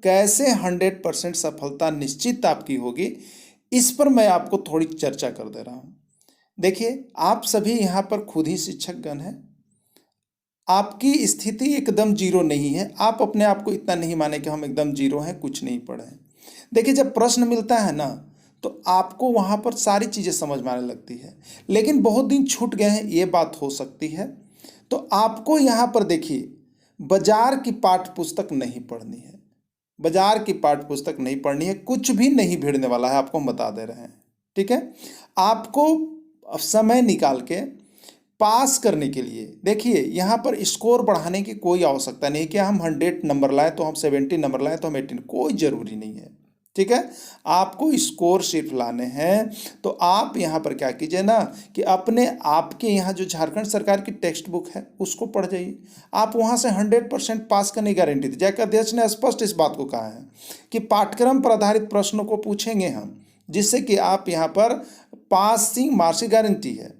कैसे 100% सफलता निश्चित आपकी होगी, इस पर मैं आपको थोड़ी चर्चा कर दे रहा हूँ। देखिए, आप सभी यहाँ पर खुद ही शिक्षकगण हैं। आपकी स्थिति एकदम जीरो नहीं है। आप अपने आप को इतना नहीं माने कि हम एकदम जीरो हैं, कुछ नहीं पढ़े हैं। देखिए, जब प्रश्न मिलता है ना, तो आपको वहाँ पर सारी चीज़ें समझ में आने लगती है। लेकिन बहुत दिन छूट गए हैं, ये बात हो सकती है। तो आपको यहाँ पर देखिए, बाजार की पाठ्य पुस्तक नहीं पढ़नी है। बाजार की पाठ्य पुस्तक नहीं पढ़नी है, कुछ भी नहीं भिड़ने वाला है, आपको हम बता दे रहे हैं। ठीक है, आपको समय निकाल के पास करने के लिए, देखिए यहाँ पर स्कोर बढ़ाने की कोई आवश्यकता नहीं कि हम 100 नंबर लाए तो हम 70 नंबर लाए तो हम 18, कोई ज़रूरी नहीं है। ठीक है, आपको स्कोर सिर्फ लाने हैं। तो आप यहाँ पर क्या कीजिए ना कि अपने आपके यहाँ जो झारखंड सरकार की टेक्स्ट बुक है उसको पढ़ जाइए। आप वहाँ से 100% पास करने की गारंटी दी। जैक अध्यक्ष ने स्पष्ट इस बात को कहा है कि पाठ्यक्रम पर आधारित प्रश्नों को पूछेंगे हम, जिससे कि आप यहाँ पर पासिंग मार्क्स की गारंटी है।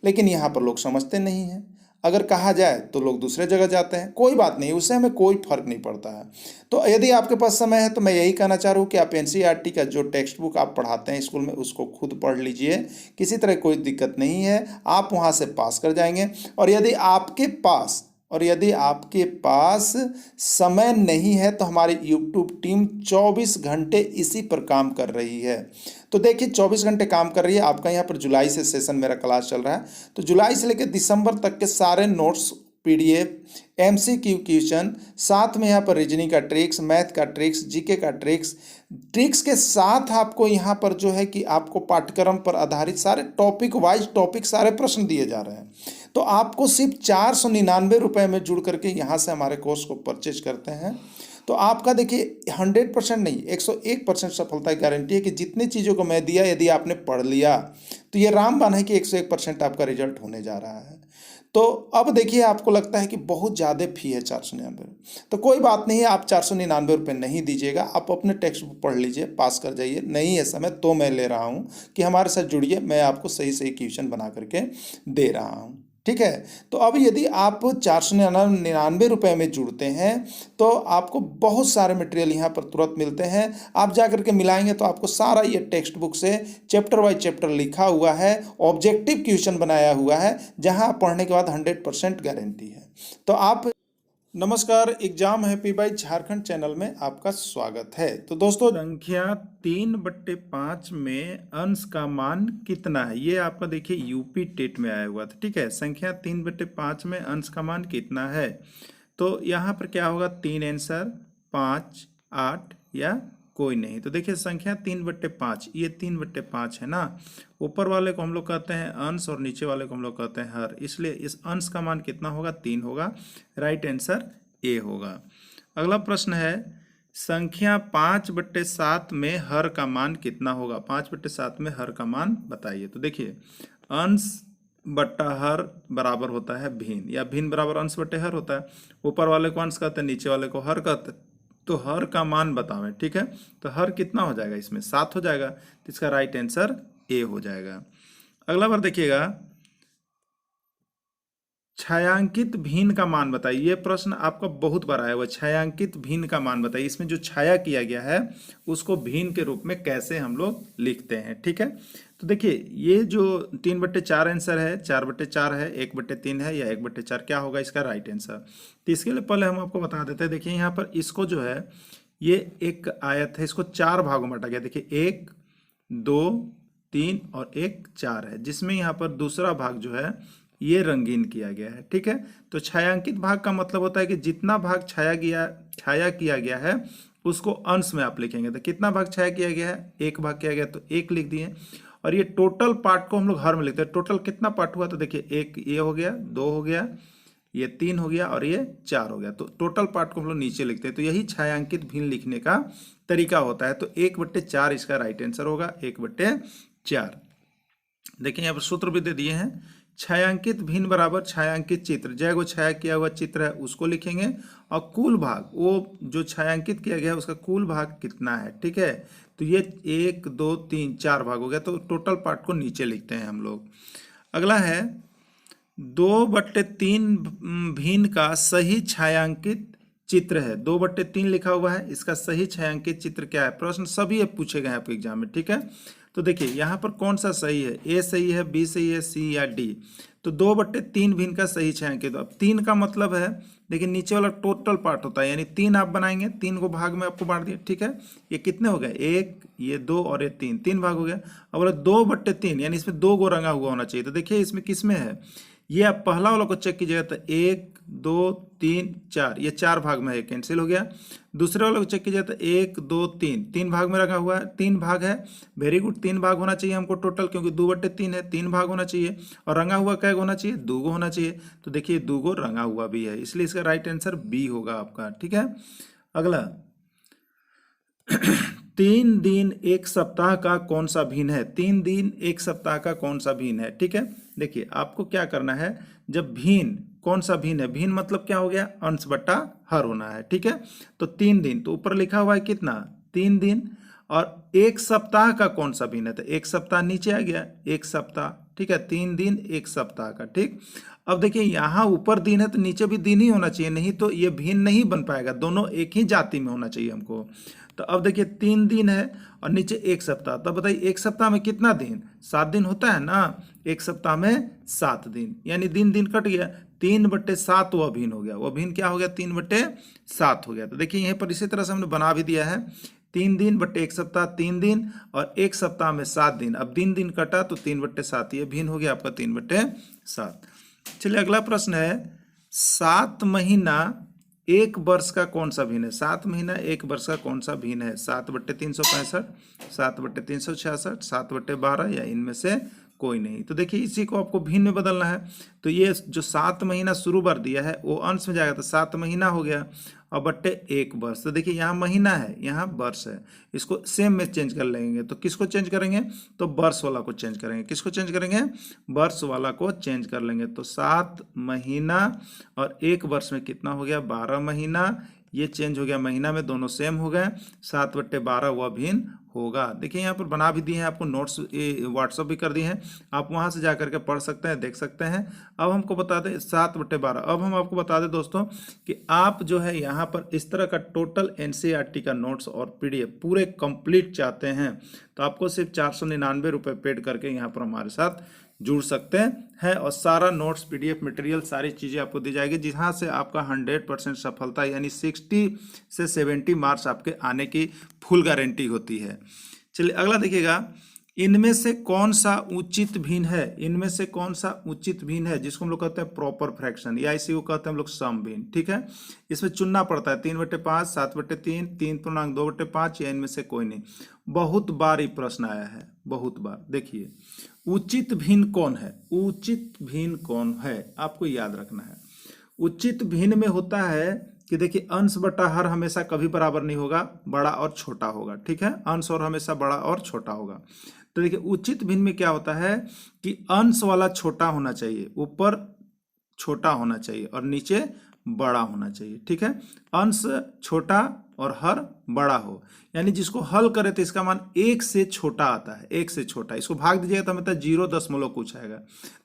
लेकिन यहाँ पर लोग समझते नहीं हैं। अगर कहा जाए तो लोग दूसरे जगह जाते हैं। कोई बात नहीं, उससे हमें कोई फर्क नहीं पड़ता है। तो यदि आपके पास समय है तो मैं यही कहना चाह रहा हूँ कि आप एनसीईआरटी का जो टेक्स्ट बुक आप पढ़ाते हैं स्कूल में उसको खुद पढ़ लीजिए। किसी तरह कोई दिक्कत नहीं है, आप वहाँ से पास कर जाएंगे। और यदि आपके पास समय नहीं है तो हमारी यूट्यूब टीम 24 घंटे इसी पर काम कर रही है। तो देखिए, 24 घंटे काम कर रही है। आपका यहाँ पर जुलाई से सेशन मेरा क्लास चल रहा है, तो जुलाई से लेकर दिसंबर तक के सारे नोट्स, पीडीएफ, एमसीक्यू क्वेश्चन, साथ में यहाँ पर रीजनिंग का ट्रिक्स, मैथ का ट्रिक्स, जीके का ट्रिक्स के साथ आपको यहाँ पर जो है कि आपको पाठ्यक्रम पर आधारित सारे टॉपिक सारे प्रश्न दिए जा रहे हैं। तो आपको सिर्फ 499 रुपये में जुड़ करके यहाँ से हमारे कोर्स को परचेज करते हैं तो आपका देखिए 100% नहीं, 101% सफलता की गारंटी है कि जितनी चीज़ों को मैं दिया यदि आपने पढ़ लिया तो ये रामबाण है कि 101% आपका रिजल्ट होने जा रहा है। तो अब देखिए, आपको लगता है कि बहुत ज़्यादा फी है 499, तो कोई बात नहीं है, आप 499 रुपये नहीं दीजिएगा, आप अपने टेक्स्ट बुक पढ़ लीजिए, पास कर जाइए। नहीं है समय तो मैं ले रहा हूँ कि हमारे साथ जुड़िए, मैं आपको सही सही क्वेश्चन बना करके दे रहा हूँ। ठीक है, तो अब यदि आप 499 रुपये में जुड़ते हैं तो आपको बहुत सारे मटेरियल यहाँ पर तुरंत मिलते हैं। आप जा करके मिलाएंगे तो आपको सारा ये टेक्स्ट बुक से चैप्टर बाय चैप्टर लिखा हुआ है, ऑब्जेक्टिव क्वेश्चन बनाया हुआ है, जहाँ पढ़ने के बाद 100% गारंटी है। तो आप नमस्कार, exam happy by Jharkhand channel में आपका स्वागत है। तो दोस्तों, संख्या 3/5 में अंश का मान कितना है, ये आपका देखिए यूपी टेट में आया हुआ था। ठीक है, संख्या 3/5 में अंश का मान कितना है, तो यहाँ पर क्या होगा, 3 आंसर, 5, 8 या कोई नहीं। तो देखिए संख्या 3/5, ये 3/5 है ना, ऊपर वाले को हम लोग कहते हैं अंश और नीचे वाले को हम लोग कहते हैं हर, इसलिए इस अंश का मान कितना होगा, 3 होगा। राइट आंसर ए होगा। अगला प्रश्न है, संख्या 5/7 में हर का मान कितना होगा, 5/7 में हर का मान बताइए। तो देखिए, अंश बट्टा हर बराबर होता है भिन्न, या भिन्न बराबर अंश बट्टे हर होता है। ऊपर वाले को अंश कहते हैं, नीचे वाले को हर कहते हैं। तो हर का मान बतावें। ठीक है, तो हर कितना हो जाएगा, इसमें 7 हो जाएगा, तो इसका राइट आंसर ए हो जाएगा। अगला बार देखिएगा, छायांकित भिन्न का मान बताइए। ये प्रश्न आपका बहुत बार आया हुआ, छायांकित भिन्न का मान बताइए। इसमें जो छाया किया गया है उसको भिन्न के रूप में कैसे हम लोग लिखते हैं। ठीक है, तो देखिए ये जो 3/4 आंसर है, 4/4 है, 1/3 है, या 1/4 क्या होगा इसका राइट आंसर। तो इसके लिए पहले हम आपको बता देते हैं। देखिए यहाँ पर इसको जो है, ये एक आयत है, इसको 4 भागों में बांटा गया। देखिए 1, 2, 3 और 1, 4 है, जिसमें यहाँ पर दूसरा भाग जो है ये रंगीन किया गया है। ठीक है, तो छायांकित भाग का मतलब होता है कि जितना भाग छाया किया गया है उसको अंश में आप लिखेंगे। तो कितना भाग छाया किया गया है, 1 भाग किया गया तो 1 लिख दिए। और ये टोटल पार्ट को हम लोग हर में लिखते हैं। टोटल कितना पार्ट हुआ, तो देखिए 1 ये हो गया, 2 हो गया, ये 3 हो गया और ये 4 हो गया। तो टोटल पार्ट को हम लोग नीचे लिखते हैं। तो यही छायांकित भिन्न लिखने का तरीका होता है। तो 1/4 इसका राइट आंसर होगा, 1/4। देखिए यहाँ पर सूत्र भी दे दिए हैं, छायांकित भिन्न बराबर छायांकित चित्र, जय को छाया किया हुआ चित्र है उसको लिखेंगे, और कुल भाग, वो जो छायांकित किया गया है उसका कुल भाग कितना है। ठीक है, तो ये 1, 2, 3, 4 भाग हो गया, तो टोटल पार्ट को नीचे लिखते हैं हम लोग। अगला है, 2/3 भिन्न का सही छायांकित चित्र है, 2/3 लिखा हुआ है, इसका सही छायांकित चित्र क्या है? प्रश्न सभी पूछे गए हैं आपके एग्जाम में, ठीक है। तो देखिए यहाँ पर कौन सा सही है, ए सही है, बी सही है, सी या डी। तो 2/3 भी इनका सही छायांकित। अब 3 का मतलब है, देखिए नीचे वाला टोटल पार्ट होता है, यानी 3 आप बनाएंगे, 3 को भाग में आपको बांट दिया, ठीक है। ये कितने हो गए, 1, ये 2 और ये 3, 3 भाग हो गया। अब बोला 2/3, यानी इसमें 2 को रंगा हुआ होना चाहिए। तो देखिए इसमें किसमें है, ये आप पहला वाला को चेक कीजिएगा तो 1 2 3 4, ये 4 भाग में है, कैंसिल हो गया। दूसरे वाले को चेक कीजिएगा तो 1 2 3, 3 भाग में रखा हुआ है, 3 भाग है, वेरी गुड, 3 भाग होना चाहिए हमको टोटल, क्योंकि 2/3 है, 3 भाग होना चाहिए। और रंगा हुआ क्या होना चाहिए, 2 गो होना चाहिए। तो देखिए 2 गो रंगा हुआ भी है, इसलिए इसका राइट आंसर बी होगा आपका, ठीक है। अगला 3 दिन एक सप्ताह का कौन सा भिन्न है? 3 दिन एक सप्ताह का कौन सा भिन्न है, ठीक है। देखिए आपको क्या करना है, जब भिन्न कौन सा भिन्न है, भिन्न मतलब क्या हो गया, अंश बटा हर होना है, ठीक है। तो 3 दिन, तो ऊपर लिखा हुआ है कितना, 3 दिन। और एक सप्ताह का कौन सा भिन्न है, तो एक सप्ताह नीचे आ गया, एक सप्ताह, ठीक है। 3 दिन एक सप्ताह का, ठीक। अब देखिए यहाँ ऊपर दिन है तो नीचे भी दिन ही होना चाहिए, नहीं तो ये भिन्न नहीं बन पाएगा, दोनों एक ही जाति में होना चाहिए हमको। तो अब देखिए 3 दिन है और नीचे एक सप्ताह, तब बताइए एक सप्ताह में कितना दिन, 7 दिन होता है ना, एक सप्ताह में 7 दिन, यानी दिन दिन कट गया, 3/7 वह भिन्न हो गया, वह भिन्न क्या हो गया, 3/7 हो गया। तो देखिए यहीं पर इसी तरह से हमने बना भी दिया है, 3 दिन बटे एक सप्ताह 3 दिन, और एक सप्ताह में 7 दिन, अब दिन दिन कटा तो 3/7, ये भिन्न हो गया आपका 3/7। चलिए अगला प्रश्न है, 7 महीना एक वर्ष का कौन सा भिन्न है? 7 महीना एक वर्ष का कौन सा भिन्न है? 7/365, 7/366, 7/12 या इनमें से कोई नहीं। तो देखिए इसी को आपको भिन्न में बदलना है। तो ये जो 7 महीना शुरू बार दिया है वो अंश में जाएगा, तो 7 महीना हो गया और बट्टे 1 वर्ष। तो देखिए यहाँ महीना है, यहाँ वर्ष है, इसको सेम में चेंज कर लेंगे। तो किसको चेंज करेंगे, तो वर्ष वाला को चेंज करेंगे। किसको चेंज करेंगे, वर्ष वाला को चेंज कर लेंगे। तो 7 महीना और 1 वर्ष में कितना हो गया, 12 महीना, ये चेंज हो गया महीना में, दोनों सेम हो गए, 7/12 वह भिन्न होगा। देखिए यहाँ पर बना भी दिए हैं आपको, नोट्स व्हाट्सअप भी कर दिए हैं, आप वहाँ से जा करके पढ़ सकते हैं, देख सकते हैं। अब हमको बता दें 7/12, अब हम आपको बता दें दोस्तों कि आप जो है यहाँ पर इस तरह का टोटल एनसीईआरटी का नोट्स और पीडीएफ पूरे कंप्लीट चाहते हैं तो आपको सिर्फ 499 रुपये पेड करके यहाँ पर हमारे साथ जुड़ सकते हैं, और सारा नोट्स पीडीएफ मटेरियल सारी चीज़ें आपको दी जाएगी, जहाँ से आपका 100% सफलता यानी 60 से 70 मार्क्स आपके आने की फुल गारंटी होती है। चलिए अगला देखिएगा, इनमें से कौन सा उचित भिन्न है, इनमें से कौन सा उचित भिन्न है, जिसको हम लोग कहते हैं प्रॉपर फ्रैक्शन, या इसी को कहते हैं हम लोग सम भिन्न, ठीक है। इसमें चुनना पड़ता है 3/5, 7/3, 3.2/5 या इनमें से कोई नहीं। बहुत बार ये प्रश्न आया है, बहुत बार। देखिए उचित भिन्न कौन है, उचित भिन्न कौन है, आपको याद रखना है। उचित भिन्न में होता है कि देखिए अंश बटा हर हमेशा कभी बराबर नहीं होगा, बड़ा और छोटा होगा, ठीक है। अंश और हमेशा बड़ा और छोटा होगा। तो देखिए उचित भिन्न में क्या होता है कि अंश वाला छोटा होना चाहिए, ऊपर छोटा होना चाहिए और नीचे बड़ा होना चाहिए, ठीक है। अंश छोटा और हर बड़ा हो, यानी जिसको हल करे तो इसका मान 1 से छोटा आता है, 1 से छोटा, इसको भाग दीजिएगा तो मतलब 0 कुछ आएगा।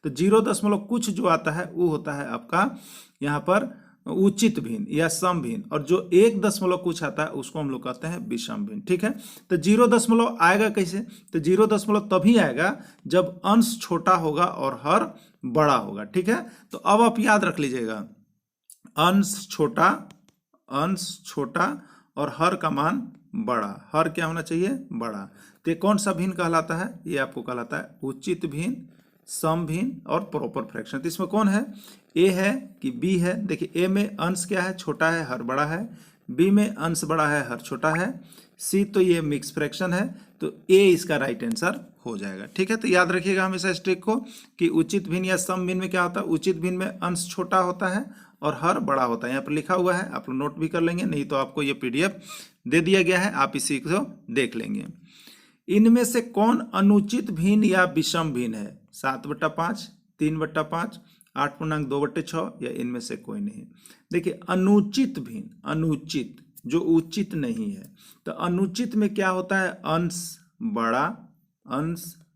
तो 0 कुछ जो आता है वो होता है आपका यहाँ पर उचित भिन्न या सम भिन्न, और जो 1 कुछ आता है उसको हम लोग कहते हैं विषम भिन्न, ठीक है। तो 0 आएगा कैसे, तो 0 तभी आएगा जब अंश छोटा होगा और हर बड़ा होगा, ठीक है। तो अब आप याद रख लीजिएगा, अंश छोटा और हर का मान बड़ा, हर क्या होना चाहिए, बड़ा। तो ये कौन सा भिन्न कहलाता है, ये आपको कहलाता है उचित भिन्न, सम भिन्न और प्रॉपर फ्रैक्शन। तो इसमें कौन है, ए है कि बी है? देखिए ए में अंश क्या है, छोटा है, हर बड़ा है, बी में अंश बड़ा है, हर छोटा है, सी तो ये मिक्स फ्रैक्शन है, तो ए इसका राइट आंसर हो जाएगा, ठीक है। तो याद रखिएगा हमेशा इस ट्रिक को कि उचित भिन्न या सम भिन्न में क्या होता है, उचित भिन्न में अंश छोटा होता है और हर बड़ा होता है। यहाँ पर लिखा हुआ है, आप लोग नोट भी कर लेंगे, नहीं तो आपको ये पीडीएफ दे दिया गया है, आप इसी को देख लेंगे। इनमें से कौन अनुचित भिन्न या विषम भिन्न है, 7/5, 3/5, 8.2/6 या इनमें से कोई नहीं। देखिए अनुचित भिन्न, अनुचित जो उचित नहीं है, तो अनुचित में क्या होता है, अंश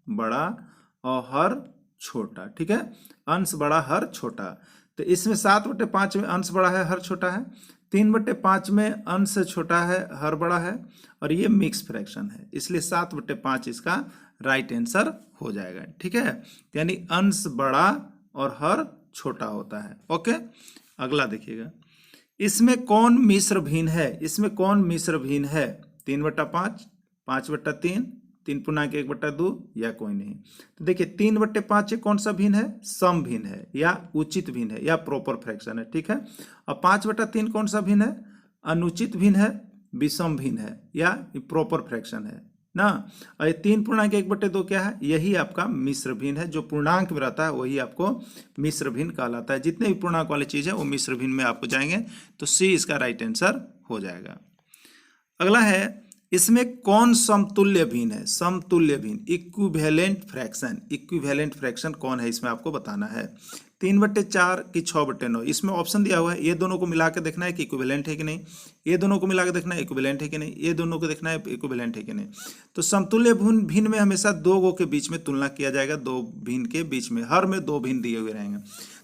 बड़ा और हर छोटा, ठीक है। अंश बड़ा हर छोटा, तो इसमें 7/5 में अंश बड़ा है, हर छोटा है, 3/5 में अंश से छोटा है, हर बड़ा है, और ये मिक्स फ्रैक्शन है, इसलिए 7/5 इसका राइट आंसर हो जाएगा। ठीक है, यानी अंश बड़ा और हर छोटा होता है। ओके, अगला देखिएगा, इसमें कौन मिश्र भिन्न है? इसमें कौन मिश्र भिन्न है? 3/5, 5/3, 3×1/2 या कोई नहीं? तो देखिए 3/5 ये कौन सा भिन्न है? सम भिन्न है या उचित भिन्न है या प्रॉपर फ्रैक्शन है। ठीक है, और 5/3 कौन सा भिन्न है? अनुचित भिन्न है, विषम भिन्न है या प्रॉपर फ्रैक्शन है ना। और ये 3×1/2 क्या है? यही आपका मिश्र भिन्न है। जो पूर्णांक में रहता है वही आपको मिश्र भिन्न कहलाता है। जितने भी पूर्णांक वाली चीज है वो मिश्र भिन्न में आपको जाएंगे, तो सी इसका राइट आंसर हो जाएगा। अगला है, इसमें कौन समतुल्य भिन्न है? समतुल्य भिन्न, इक्विवेलेंट फ्रैक्शन। इक्विवेलेंट फ्रैक्शन कौन है इसमें आपको बताना है। 3/4 कि 6/9, इसमें ऑप्शन दिया हुआ है, ये दोनों को मिला के देखना है कि इक्विवेलेंट है कि नहीं, ये दोनों को मिला के देखना है इक्विवेलेंट है कि नहीं, ये दोनों को देखना है इक्विवेलेंट है कि नहीं। तो समतुल्य भिन्न में हमेशा दो गो के बीच में तुलना किया जाएगा, दो भिन्न के बीच में, हर में दो भिन्न दिए हुए रहेंगे।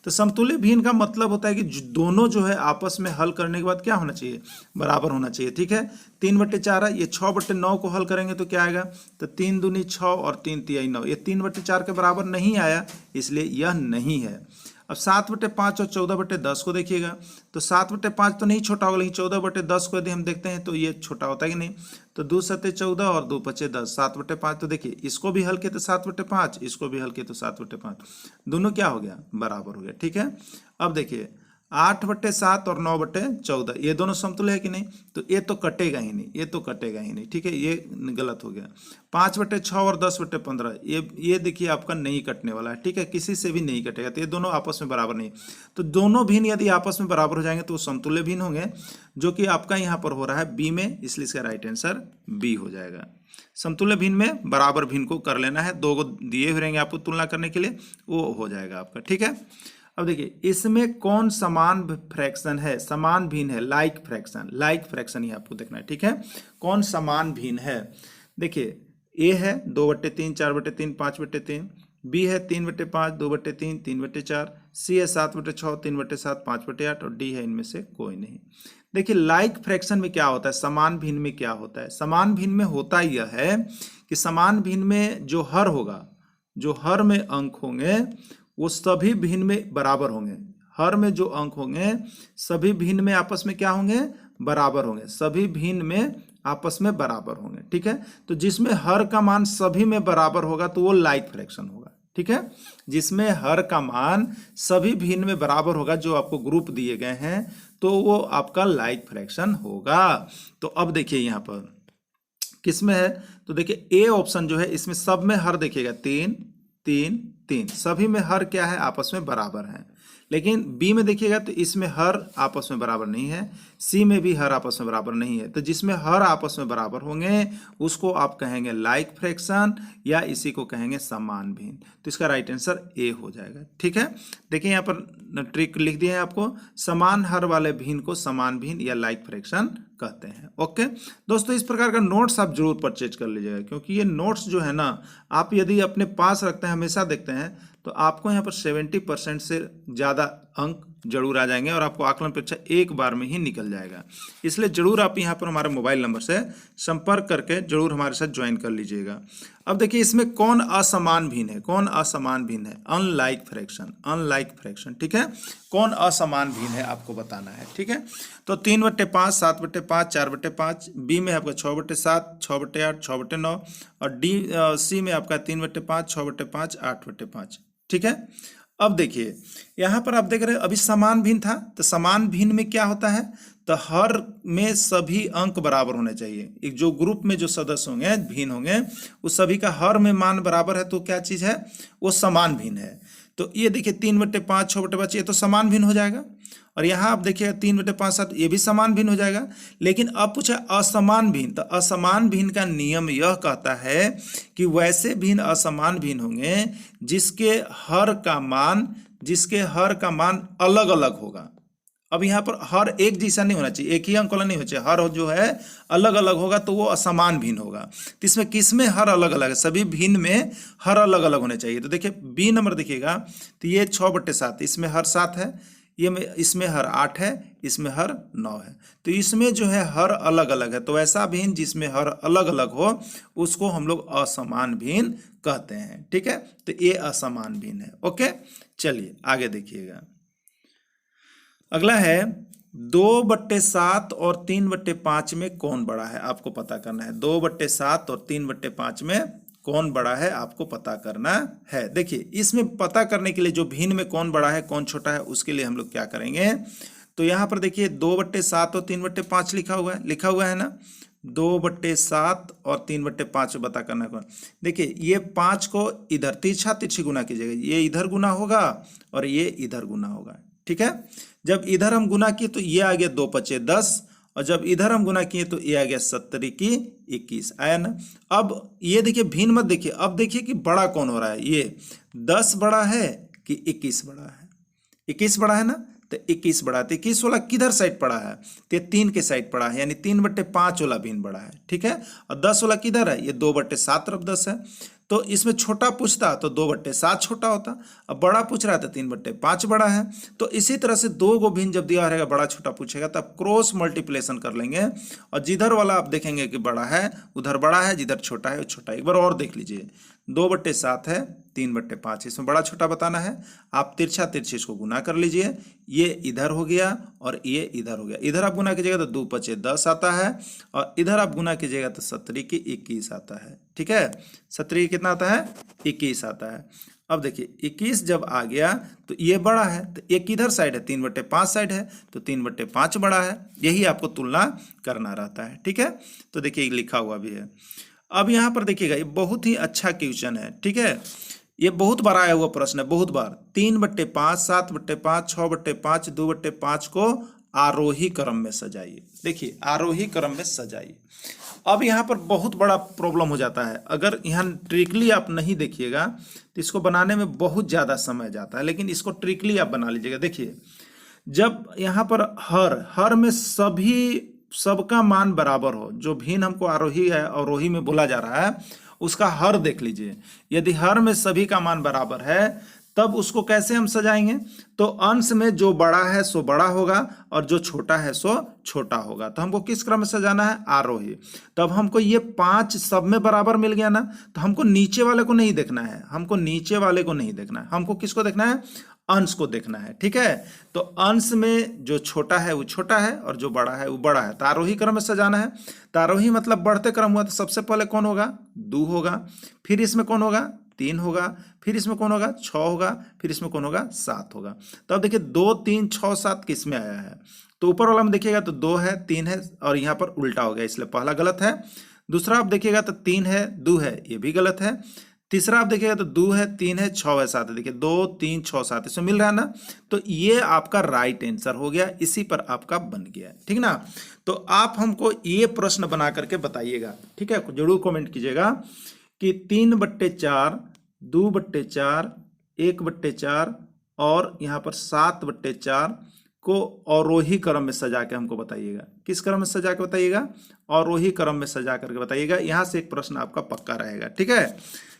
तो समतुल्य भिन्न का मतलब होता है कि दोनों जो है आपस में हल करने के बाद क्या होना चाहिए? बराबर होना चाहिए। ठीक है, 3/4 है, ये 6/9 को हल करेंगे तो क्या आएगा? तो 3 दूनी 6 और 3 तिहाई 9, ये 3/4 के बराबर नहीं आया, इसलिए यह नहीं है। अब 7/5 और 14/10 को देखिएगा, तो 7/5 तो नहीं छोटा होगा, लेकिन 14/10 को यदि हम देखते हैं तो ये छोटा होता है कि नहीं। तो 2 7 14 और 2 5 10, 7/5। तो देखिए इसको भी हल किए तो 7/5, इसको भी हल किए तो 7/5, दोनों क्या हो गया? बराबर हो गया। ठीक है, अब देखिए 8/7 और 9/14, ये दोनों समतुल्य है कि नहीं? तो ये तो कटेगा ही नहीं, ये तो कटेगा ही नहीं। ठीक है, ये गलत हो गया। 5/6 और 10/15, ये देखिए आपका नहीं कटने वाला है। ठीक है, किसी से भी नहीं कटेगा, तो ये दोनों आपस में बराबर नहीं। तो दोनों भिन्न यदि आपस में बराबर हो जाएंगे तो वो समतुल्य भिन्न होंगे, जो कि आपका यहाँ पर हो रहा है बी में, इसलिए इसका राइट आंसर बी हो जाएगा। समतुल्य भिन्न में बराबर भिन्न को कर लेना है, दो को दिए हुए रहेंगे आपको तुलना करने के लिए, वो हो जाएगा आपका। ठीक है, अब देखिए इसमें कौन समान फ्रैक्शन है? समान भिन्न है, लाइक फ्रैक्शन। लाइक फ्रैक्शन ही आपको देखना है। ठीक है, कौन समान भिन्न है? देखिए ए है 2/3, 4/3, 5/3, बी है 3/5, 2/3, 3/4, सी है 7/6, 3/7, 5/8, और डी है इनमें से कोई नहीं। देखिए लाइक फ्रैक्शन में क्या होता है, समान भिन्न में क्या होता है? समान भिन्न में होता यह है कि समान भिन्न में जो हर होगा, जो हर में अंक होंगे वो सभी भिन्न में बराबर होंगे। हर में जो अंक होंगे सभी भिन्न में आपस में क्या होंगे? बराबर होंगे। सभी भिन्न में आपस में बराबर होंगे। ठीक है, तो जिसमें हर का मान सभी में बराबर होगा तो वो लाइक फ्रैक्शन होगा। ठीक है, जिसमें हर का मान सभी भिन्न में बराबर होगा, जो आपको ग्रुप दिए गए हैं, तो वो आपका लाइक फ्रैक्शन होगा। तो अब देखिए यहाँ पर किसमें है, तो देखिए ए ऑप्शन जो है इसमें सब में हर देखिएगा 3 3 3, सभी में हर क्या है? आपस में बराबर है। लेकिन बी में देखिएगा तो इसमें हर आपस में बराबर नहीं है, सी में भी हर आपस में बराबर नहीं है। तो जिसमें हर आपस में बराबर होंगे उसको आप कहेंगे लाइक फ्रैक्शन, या इसी को कहेंगे समान भिन्न। तो इसका राइट आंसर ए हो जाएगा। ठीक है, देखिए यहाँ पर ट्रिक लिख दिया है आपको, समान हर वाले भिन्न को समान भिन्न या लाइक फ्रैक्शन कहते हैं। ओके दोस्तों, इस प्रकार का नोट्स आप जरूर परचेज कर लीजिएगा, क्योंकि ये नोट्स जो है ना, आप यदि अपने पास रखते हैं, हमेशा देखते हैं, तो आपको यहाँ पर 70% से ज़्यादा अंक जरूर आ जाएंगे और आपको आकलन परीक्षा एक बार में ही निकल जाएगा। इसलिए जरूर आप यहाँ पर हमारे मोबाइल नंबर से संपर्क करके जरूर हमारे साथ ज्वाइन कर लीजिएगा। अब देखिए इसमें कौन असमान भिन्न है? कौन असमान भिन्न है? Unlike fraction, unlike fraction. ठीक है, कौन असमान भिन्न है आपको बताना है। ठीक है, तो 3/5, 7/5, 4/5, बी में आपका 6/7, 6/8, 6/9, और डी सी में आपका 3/5, 6/5, 8/5। ठीक है, अब देखिए यहाँ पर आप देख रहे हैं अभी समान भिन्न था, तो समान भिन्न में क्या होता है? तो हर में सभी अंक बराबर होने चाहिए। एक जो ग्रुप में जो सदस्य होंगे भिन्न होंगे, उस सभी का हर में मान बराबर है, तो क्या चीज़ है? वो समान भिन्न है। तो ये देखिए 3/5, 6/5, ये तो समान भिन्न हो जाएगा। और यहाँ आप देखिए 3/5, 7, ये भी समान भिन्न हो जाएगा। लेकिन अब पूछा असमान भिन्न, तो असमान भिन्न का नियम यह कहता है कि वैसे भिन्न असमान भिन्न होंगे जिसके हर का मान अलग अलग होगा। अब यहाँ पर हर एक जैसा नहीं होना चाहिए, एक ही अंक वाला नहीं होना चाहिए, हर जो है अलग अलग होगा तो वो असमान भिन्न होगा। तो इसमें किसमें हर अलग अलग है? सभी भिन्न में हर अलग अलग होने चाहिए। तो देखिए बी नंबर देखिएगा, तो ये 6/7, इसमें हर 7 है, ये में इसमें हर 8 है, इसमें हर 9 है, तो इसमें जो है हर अलग अलग है। तो ऐसा भिन्न जिसमें हर अलग अलग हो उसको हम लोग असमान भिन्न कहते हैं। ठीक है, तो ये असमान भिन्न है। ओके, चलिए आगे देखिएगा। अगला है 2/7 और 3/5 में कौन बड़ा है, आपको पता करना है। 2/7 और 3/5 में कौन बड़ा है आपको पता करना है। देखिए इसमें पता करने के लिए जो भिन्न में कौन बड़ा है कौन छोटा है उसके लिए हम लोग क्या करेंगे, तो यहाँ पर देखिए 2/7 और 3/5 लिखा हुआ है ना। 2/7 और 3/5 में पता करना है कौन। देखिए ये 5 को इधर तिरछा तिरछी गुना कीजिएगा, ये इधर गुना होगा और ये इधर गुना होगा। ठीक है, जब इधर हम गुना किए तो ये आ गया 2×5 = 10, और जब इधर हम गुना किए तो ये आ गया 70 की 21 आया ना। अब ये देखिए भिन्न मत देखिए, अब देखिए कि बड़ा कौन हो रहा है। ये 10 बड़ा है कि 21 बड़ा है, 21 बड़ा है ना, तो 21 बड़ा है। तो 21 वाला किधर साइड पड़ा है, तो 3 के साइड पड़ा है, यानी 3/5 वाला भिन्न बड़ा है। ठीक है, और 10 वाला किधर है, ये 2/7 तरफ 10 है। तो इसमें छोटा पूछता तो 2/7 छोटा होता, अब बड़ा पूछ रहा था 3/5 बड़ा है। तो इसी तरह से दो गो भिन्न जब दिया रहेगा बड़ा छोटा पूछेगा तब क्रॉस मल्टीप्लिकेशन कर लेंगे, और जिधर वाला आप देखेंगे कि बड़ा है उधर बड़ा है, जिधर छोटा है वो छोटा है। एक बार और देख लीजिए, 2/7 है, 3/5, इसमें बड़ा छोटा बताना है। आप तिरछा तिरछी इसको गुना कर लीजिए, ये इधर हो गया और ये इधर हो गया। इधर आप गुना कीजिएगा तो 2×5 = 10 आता है, और इधर आप गुना कीजिएगा तो 70 की 21 आता है। ठीक है, 70 की कितना आता है, 21 आता है। अब देखिए 21 जब आ गया तो ये बड़ा है, तो एक किधर साइड है, 3/5 साइड है, तो 3/5 बड़ा है। यही आपको तुलना करना रहता है। ठीक है, तो देखिए लिखा हुआ भी है। अब यहाँ पर देखिएगा ये बहुत ही अच्छा क्वेश्चन है। ठीक है, ये बहुत बार आया हुआ प्रश्न है, बहुत बार। 3/5, 7/5, 6/5, 2/5 को आरोही क्रम में सजाइए। देखिए आरोही क्रम में सजाइए। अब यहाँ पर बहुत बड़ा प्रॉब्लम हो जाता है, अगर यहाँ ट्रिकली आप नहीं देखिएगा तो इसको बनाने में बहुत ज़्यादा समय जाता है, लेकिन इसको ट्रिकली आप बना लीजिएगा। देखिए जब यहाँ पर हर में सबका मान बराबर हो, जो भिन्न हमको आरोही है अवरोही में बोला जा रहा है उसका हर देख लीजिए। यदि हर में सभी का मान बराबर है तब उसको कैसे हम सजाएंगे, तो अंश में जो बड़ा है सो बड़ा होगा और जो छोटा है सो छोटा होगा। तो हमको किस क्रम में सजाना है, आरोही। तब हमको ये 5 सब में बराबर मिल गया ना, तो हमको नीचे वाले को नहीं देखना है, हमको नीचे वाले को नहीं देखना है, हमको किसको देखना है, अंश को देखना है। ठीक है, तो अंश में जो छोटा है वो छोटा है और जो बड़ा है वो बड़ा है। तो आरोही क्रम में सजाना है। तो आरोही मतलब बढ़ते क्रम हुआ, तो सबसे पहले कौन होगा, 2 होगा, फिर इसमें कौन होगा, 3 होगा, फिर इसमें कौन होगा, 6 होगा, फिर इसमें कौन होगा, 7 होगा। तो अब देखिए 2, 3, 6, 7 किस में आया है, तो ऊपर वाला में देखिएगा तो 2 है, 3 है, और यहाँ पर उल्टा हो गया, इसलिए पहला गलत है। दूसरा आप देखिएगा तो 3 है, 2 है, ये भी गलत है। तीसरा आप देखिएगा तो 2 है, 3 है, 6 है, 7 है। देखिए 2, 3, 6, 7 इसमें मिल रहा है ना, तो ये आपका राइट आंसर हो गया, इसी पर आपका बन गया। ठीक ना, तो आप हमको ये प्रश्न बना करके बताइएगा। ठीक है, जरूर कमेंट कीजिएगा कि 3/4, 2/4, 1/4 और यहाँ पर 7/4 को अवरोही क्रम में सजा के हमको बताइएगा। किस क्रम में सजा के बताइएगा, अवरोही क्रम में सजा करके बताइएगा। यहाँ से एक प्रश्न आपका पक्का रहेगा। ठीक है,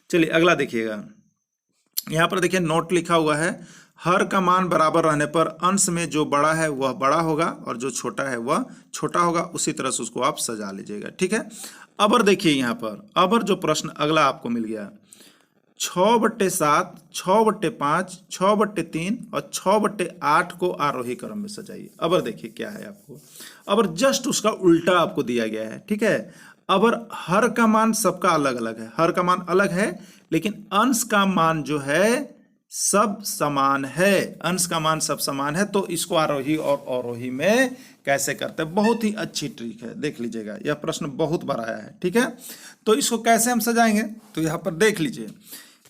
चलिए अगला देखिएगा। यहाँ पर देखिए नोट लिखा हुआ है, हर का मान बराबर रहने पर अंश में जो बड़ा है वह बड़ा होगा और जो छोटा है वह छोटा होगा। उसी तरह से उसको आप सजा लीजिएगा। ठीक है, अब देखिए यहाँ पर अब जो प्रश्न अगला आपको मिल गया, 6/7, 6/5, 6/3 और 6/8 को आरोही क्रम में सजाइए। अब देखिए क्या है आपको, अब जस्ट उसका उल्टा आपको दिया गया है। ठीक है, अब हर का मान सबका अलग अलग है, हर का मान अलग है, लेकिन अंश का मान जो है सब समान है, अंश का मान सब समान है। तो इसको आरोही और अवरोही में कैसे करते हैं, बहुत ही अच्छी ट्रिक है, देख लीजिएगा। यह प्रश्न बहुत बार आया है। ठीक है, तो इसको कैसे हम सजाएंगे, तो यहाँ पर देख लीजिए।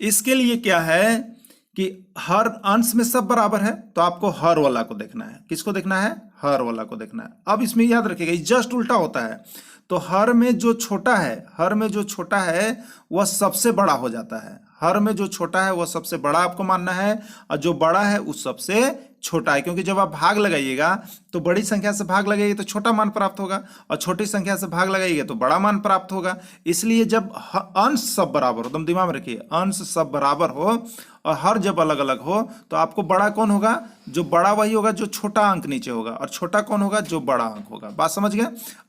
इसके लिए क्या है कि हर अंश में सब बराबर है, तो आपको हर वाला को देखना है। किसको देखना है, हर वाला को देखना है। अब इसमें याद रखिएगा जस्ट उल्टा होता है, तो हर में जो छोटा है, हर में जो छोटा है वह सबसे बड़ा हो जाता है। हर में जो छोटा है वह सबसे बड़ा आपको मानना है, और जो बड़ा है उस सबसे छोटा है। क्योंकि जब आप भाग लगाइएगा तो बड़ी संख्या से भाग लगाइए तो छोटा मान प्राप्त होगा, और छोटी संख्या से भाग लगाइए तो बड़ा मान प्राप्त होगा। इसलिए जब अंश सब बराबर हो, तुम दिमाग में रखिए, अंश सब बराबर हो और हर जब अलग अलग हो तो आपको बड़ा कौन होगा, जो बड़ा वही होगा जो छोटा अंक नीचे होगा, और छोटा कौन होगा, जो बड़ा अंक होगा। बात समझ गए।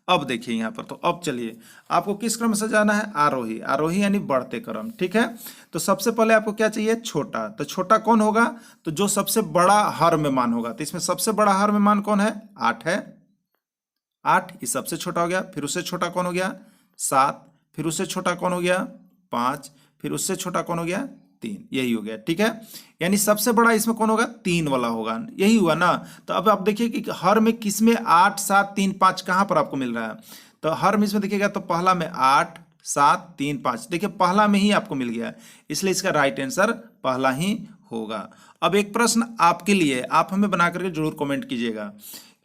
अब देखिए यहाँ पर, तो अब चलिए आपको किस क्रम से जाना है, आरोही, आरोही यानी बढ़ते क्रम। ठीक है, तो सबसे पहले आपको क्या चाहिए, छोटा। तो छोटा कौन होगा, तो जो सबसे बड़ा हर में मान होगा। तो इसमें सबसे बड़ा हर में मान कौन है, 8 है। 8 ये सबसे छोटा हो गया। फिर उससे छोटा कौन हो गया, 7। फिर उससे छोटा कौन हो गया, 5। फिर उससे छोटा कौन हो गया, 3। यही हो गया। ठीक है, यानी सबसे बड़ा इसमें कौन होगा, 3 वाला होगा। यही हुआ ना। तो अब आप देखिए कि हर में किस में 8, 7, 3, 5 कहां पर आपको मिल रहा है। तो हर में इसमें देखिएगा तो पहला में 8, 7, 3, 5, देखिए पहला में ही आपको मिल गया, इसलिए इसका राइट आंसर पहला ही होगा। अब एक प्रश्न आपके लिए, आप हमें बना करके जरूर कमेंट कीजिएगा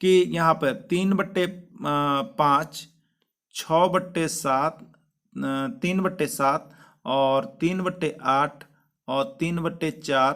कि यहाँ पर 3/5, 6/7, 3/7 और 3/8 और 3/4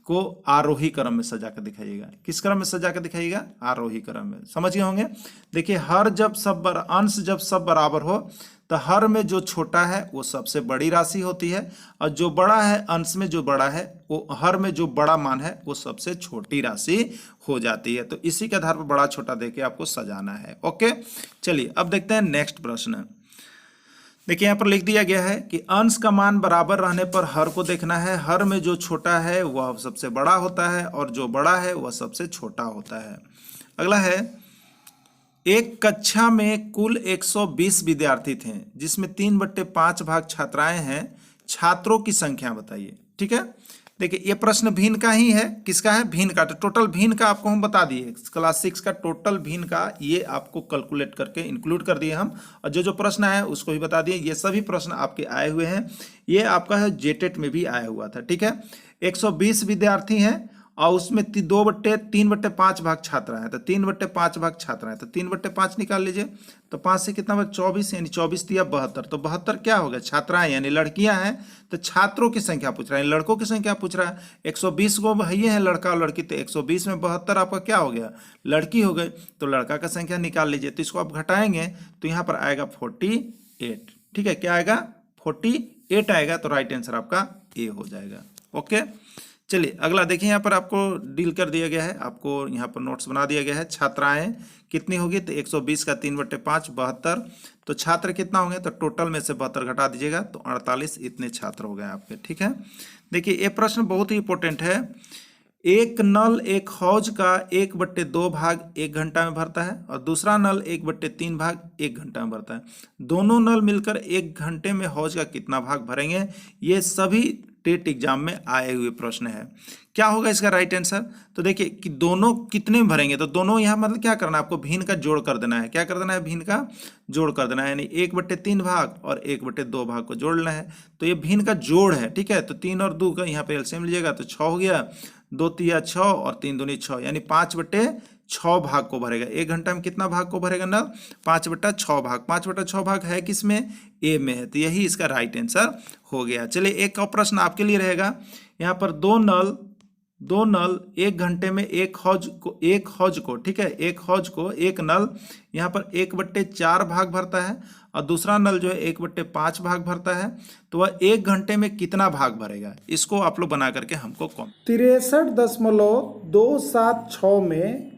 को आरोही क्रम में सजा कर दिखाइएगा। किस क्रम में सजा कर दिखाइएगा, आरोही क्रम में। समझ गए होंगे। देखिए हर जब सब अंश जब सब बराबर हो तो हर में जो छोटा है वो सबसे बड़ी राशि होती है, और जो बड़ा है अंश में जो बड़ा है वो हर में जो बड़ा मान है वो सबसे छोटी राशि हो जाती है। तो इसी के आधार पर बड़ा छोटा देके आपको सजाना है। ओके, चलिए अब देखते हैं नेक्स्ट प्रश्न। देखिए यहाँ पर लिख दिया गया है कि अंश का मान बराबर रहने पर हर को देखना है। हर में जो छोटा है वह सबसे बड़ा होता है और जो बड़ा है वह सबसे छोटा होता है। अगला है, एक कक्षा में कुल 120 विद्यार्थी थे जिसमें 3/5 भाग छात्राएं हैं। छात्रों की संख्या बताइए। ठीक है, देखिए ये प्रश्न भिन्न का ही है। किसका है, भिन्न का। तो टोटल भिन्न का आपको हम बता दिए, क्लास 6 का टोटल भिन्न का ये आपको कैलकुलेट करके इंक्लूड कर दिए हम, और जो जो प्रश्न है उसको भी बता दिए। ये सभी प्रश्न आपके आए हुए हैं, ये आपका है जेटेट में भी आया हुआ था। ठीक है, 120 विद्यार्थी हैं और उसमें 3/5 भाग छात्रा है। तो 3/5 भाग छात्रा है, तो 3/5 निकाल लीजिए। तो 5 से कितना भाग, 24, यानी 24 दिया 72। तो 72 क्या हो गया, छात्राएं यानी लड़कियां हैं। तो छात्रों की संख्या पूछ रहा है, लड़कों की संख्या पूछ रहा है। 120 को ये है लड़का और लड़की, तो 120 में 72 आपका क्या हो गया, लड़की हो गई। तो लड़का का संख्या निकाल लीजिए। तो इसको आप घटाएंगे तो यहाँ पर आएगा 48। ठीक है, क्या आएगा, 48 आएगा। तो राइट आंसर आपका ए हो जाएगा। ओके, चलिए अगला देखिए। यहाँ पर आपको डील कर दिया गया है, आपको यहाँ पर नोट्स बना दिया गया है। छात्राएं कितनी होगी, तो 120 का 3/5 72। तो छात्र कितना होंगे, तो टोटल में से 72 घटा दीजिएगा तो 48 इतने छात्र हो गए आपके। ठीक है, देखिए ये प्रश्न बहुत ही इंपॉर्टेंट है। एक नल एक हौज का 1/2 भाग 1 घंटा में भरता है और दूसरा नल 1/3 भाग 1 घंटा में भरता है। दोनों नल मिलकर 1 घंटे में हौज का कितना भाग भरेंगे। ये सभी टेट एग्जाम में आए हुए प्रश्न है। क्या होगा इसका राइट आंसर, तो देखिए कि दोनों कितने में भरेंगे। तो दोनों यहाँ मतलब क्या करना है, आपको भिन्न का जोड़ कर देना है। क्या कर देना है, भिन्न का जोड़ कर देना है, यानी 1/3 भाग और 1/2 भाग को जोड़ लेना है। तो ये भिन्न का जोड़ है। ठीक है, तो 3 और 2 का यहाँ पे एलसीएम लीजिएगा तो 6 हो गया। 2 तिया 6 और 3 दूनी 6, यानी 5/6 भाग को भरेगा। 1 घंटा में कितना भाग को भरेगा ना, 5/6 भाग। 5/6 भाग है किसमें, ए में है। तो यही इसका राइट आंसर हो गया। चलिए एक और प्रश्न आपके लिए रहेगा। यहाँ पर दो नल 1 घंटे में एक हौज को ठीक है, एक हौज को एक नल यहाँ पर 1/4 भाग भरता है और दूसरा नल जो है 1/5 भाग भरता है। तो वह 1 घंटे में कितना भाग भरेगा, इसको आप लोग बना करके हमको 63.276 में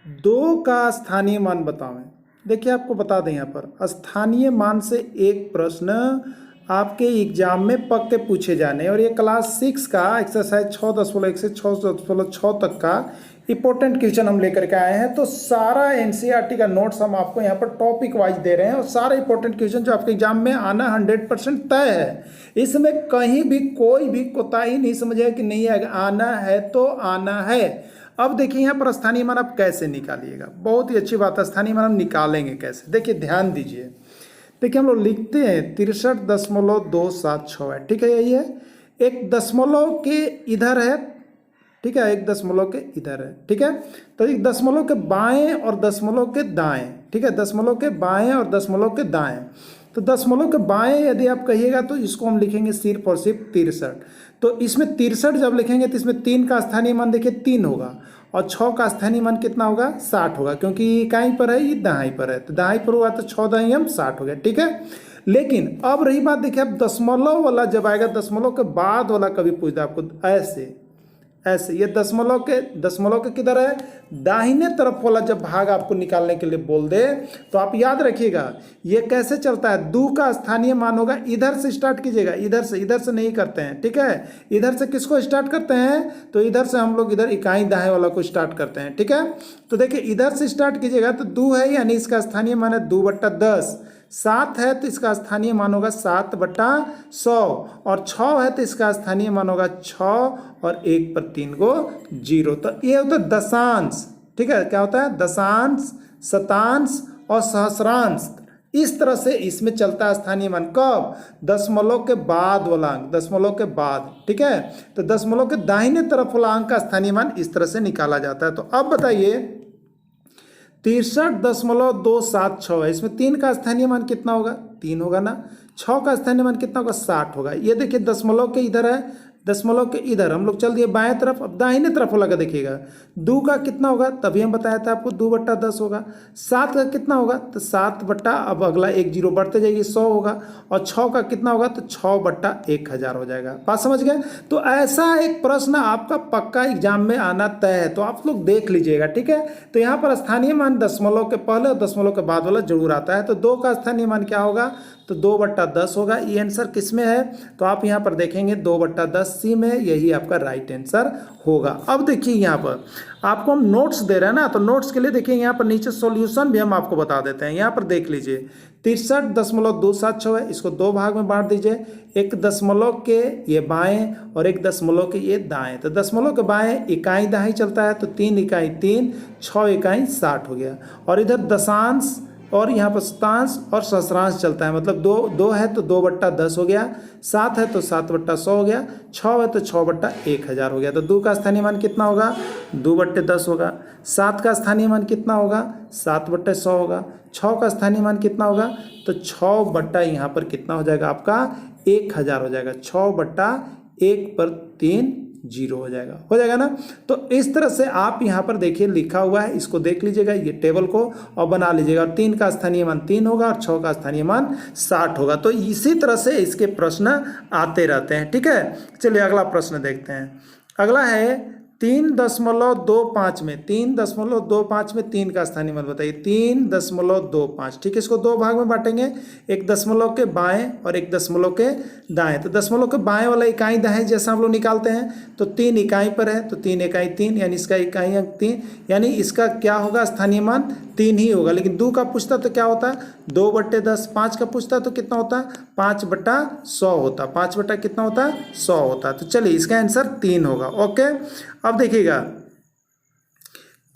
2 का स्थानीय मान बतावें। देखिए आपको बता दें, यहाँ पर स्थानीय मान से एक प्रश्न आपके एग्जाम में पक्के पूछे जाने, और ये क्लास 6 का एक्सरसाइज 6.1 से 6.6 तक का इंपॉर्टेंट क्वेश्चन हम लेकर के आए हैं। तो सारा एनसीईआरटी का नोट्स हम आपको यहाँ पर टॉपिक वाइज दे रहे हैं, और सारे इंपॉर्टेंट क्वेश्चन जो आपके एग्जाम में आना 100% तय है। इसमें कहीं भी कोई भी कोताही नहीं समझे कि नहीं आएगा, आना है तो आना है। अब देखिए यहाँ पर स्थानीय मान आप कैसे निकालिएगा, बहुत ही अच्छी बात है। स्थानीय मान हम निकालेंगे कैसे, देखिए ध्यान दीजिए। देखिए हम लोग लिखते हैं 63.276 है। ठीक है, यही है। एक दशमलव के इधर है, ठीक है, एक दशमलव के इधर है। ठीक है, तो एक दशमलव के बाएं और दशमलव के दाएं, ठीक है, दशमलव के बाएं और दशमलव के दाएं। तो दशमलव के बाएं यदि आप कहिएगा तो इसको हम लिखेंगे सिर्फ और सिर्फ 63। तो इसमें 63 जब लिखेंगे तो इसमें 3 का स्थानीय मान देखिए 3 होगा और 6 का स्थानीय मान कितना होगा 60 होगा, क्योंकि ये इकाई पर है, ये दहाई पर है, तो दहाई पर हुआ तो 6 दहाई हम 60 हो गया। ठीक है, लेकिन अब रही बात देखिए, अब दशमलव वाला जब आएगा, दशमलव के बाद वाला कभी पूछता आपको ऐसे ऐसे, ये दशमलव के किधर है, दाहिने तरफ वाला जब भाग आपको निकालने के लिए बोल दे तो आप याद रखिएगा ये कैसे चलता है। 2 का स्थानीय मान होगा, इधर से स्टार्ट कीजिएगा, इधर से नहीं करते हैं। ठीक है, इधर से किसको स्टार्ट करते हैं, तो इधर से हम लोग इधर इकाई दाएं वाला को स्टार्ट करते हैं। ठीक है, तो देखिए इधर से स्टार्ट कीजिएगा तो 2 है, यानी इसका स्थानीय मान है 2/10। 7 है तो इसका स्थानीय मान होगा 7/100 और 6 है तो इसका स्थानीय मान होगा 6 और 1 पर 3 को 0। तो ये होता है दशांश। ठीक है, क्या होता है, दशांश, शतांश और सहस्रांश। इस तरह से इसमें चलता है स्थानीय मान। कब, दशमलव के बाद वाला अंक, दशमलव के बाद। ठीक है, तो दशमलव के दाहिने तरफ वाला अंक का स्थानीय मान इस तरह से निकाला जाता है। तो अब बताइए 63.276 है, इसमें 3 का स्थानीय मान कितना होगा, 3 होगा ना। 6 का स्थानीय मान कितना होगा, 60 होगा। ये देखिए दशमलव के इधर है, दशमलव के इधर हम लोग चल दिए बाएं तरफ। अब दाहिने तरफ वाला का देखिएगा, 2 का कितना होगा, तभी हम बताया था आपको 2/10 होगा। 7 का कितना होगा, तो 7 अब अगला 1 0 बढ़ते जाइए 100 होगा। और 6 का कितना होगा, तो 6/1000 हो जाएगा। बात समझ गए। तो ऐसा एक प्रश्न आपका पक्का एग्जाम में आना तय है, तो आप लोग देख लीजिएगा। ठीक है, तो यहाँ पर स्थानीय मान दशमलव के पहले और दशमलव के बाद वाला जरूर आता है। तो 2 का स्थानीय मान क्या होगा, तो 2/10 होगा। ये आंसर किस में है, तो आप यहाँ पर देखेंगे 2/10 सी में, यही आपका राइट आंसर होगा। अब देखिए यहाँ पर आपको हम नोट्स दे रहे हैं ना, तो नोट्स के लिए देखिए यहाँ पर नीचे सॉल्यूशन भी हम आपको बता देते हैं। यहाँ पर देख लीजिए 63.276 है, इसको 2 भाग में बांट दीजिए, 1 दशमलव के ये बाएं और 1 दशमलव के ये दाएं। तो दशमलव के बाएं इकाई दाएं चलता है, तो 3 इकाई 3, 6 इकाई 60 हो गया। और इधर दशांश और यहाँ पर शतांश और सहस्रांश चलता है, मतलब 2 है तो 2/10 हो गया, 7 है तो 7/100 हो गया, 6 है तो 6/1000 हो गया। तो 2 का स्थानीय मान कितना होगा, 2/10 होगा। 7 का स्थानीय मान कितना होगा, 7/100 होगा। 6 का स्थानीय मान कितना होगा, तो 6 यहाँ पर कितना हो जाएगा आपका 1000 हो जाएगा। 6/1 पर 3 0 हो जाएगा ना। तो इस तरह से आप यहाँ पर देखिए लिखा हुआ है, इसको देख लीजिएगा ये टेबल को और बना लीजिएगा। और 3 का स्थानीय मान 3 होगा और 6 का स्थानीय मान 60 होगा। तो इसी तरह से इसके प्रश्न आते रहते हैं। ठीक है, चलिए अगला प्रश्न देखते हैं। अगला है 3.25 में 3.25 में 3 का स्थानीय मान बताइए। 3.25, ठीक है, इसको 2 भाग में बांटेंगे, 1 दशमलव के बाएं और 1 दशमलव के दाएं। तो दशमलव के बाएं वाला इकाई दाएं जैसा हम लोग निकालते हैं, तो 3 इकाई पर है, तो 3 इकाई 3, यानी इसका इकाई अंक 3, यानी इसका क्या होगा स्थानीय मान 3 ही होगा। लेकिन 2 का पूछता तो क्या होता है 2/10, 5 का पूछता तो कितना होता है 5/100 होता, 5 कितना होता है 100 होता। तो चलिए इसका आंसर 3 होगा। ओके, अब देखिएगा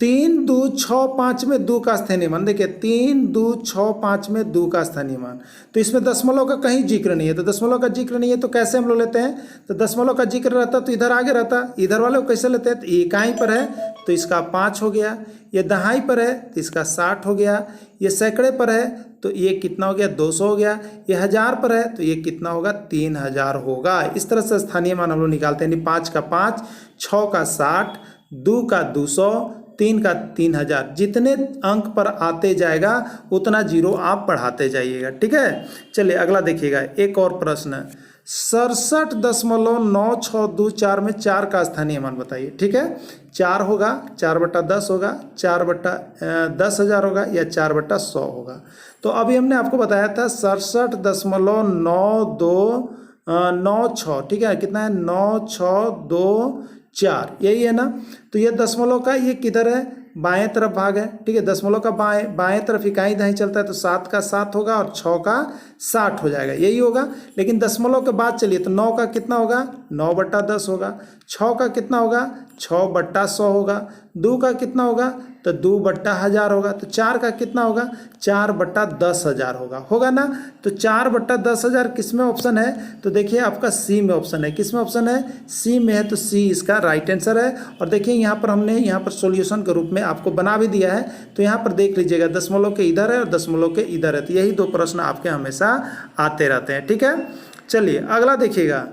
3 2 6 5 में 2 का स्थानीय मान, देखिए 3 2 6 5 में 2 का स्थानीय मान। तो इसमें दशमलव का कहीं जिक्र नहीं है, तो दशमलव का जिक्र नहीं है तो कैसे हम लोग लेते हैं, तो दशमलव का जिक्र रहता तो इधर आगे रहता, इधर वाले को कैसे लेते हैं, तो इकाई पर है तो इसका 5 हो गया, ये दहाई पर है तो इसका 60 हो गया, ये सैकड़े पर है तो ये कितना हो गया 200 हो गया, ये 1000 पर है तो ये कितना होगा 3000 होगा। इस तरह से स्थानीय मान हम लोग निकालते हैं। 5 का 5, 6 का 60, 2 का 200, 3 का 3000। जितने अंक पर आते जाएगा उतना जीरो आप बढ़ाते जाइएगा। ठीक है, चलिए अगला देखिएगा एक और प्रश्न, 67.9624 में 4 का स्थानीय मान बताइए। ठीक है, 4 होगा, 4/10 होगा, 4/10,000 होगा या 4/100 होगा। तो अभी हमने आपको बताया था 67.9296, ठीक है, कितना है 9624, यही है ना। तो ये दशमलव का ये किधर है, बाएं तरफ भाग है। ठीक है, दशमलव का बाएं तरफ इकाई दाएं चलता है, तो 7 का 7 होगा और 6 का 60 हो जाएगा, यही होगा। लेकिन दशमलव के बाद चलिए, तो 9 का कितना होगा 9/10 होगा, 6 का कितना होगा 6/100 होगा, 2 का कितना होगा तो तो 2/1000 होगा। तो 4 का कितना होगा, 4/10,000 होगा ना। तो 4/10,000 किस में ऑप्शन है, तो देखिए आपका सी में ऑप्शन है। किस में ऑप्शन है, सी में है, तो सी इसका राइट आंसर है। और देखिए यहाँ पर हमने यहाँ पर सॉल्यूशन के रूप में आपको बना भी दिया है, तो यहाँ पर देख लीजिएगा दशमलव के इधर है और दशमलव के इधर है, तो यही 2 प्रश्न आपके हमेशा आते रहते हैं। ठीक है, चलिए अगला देखिएगा,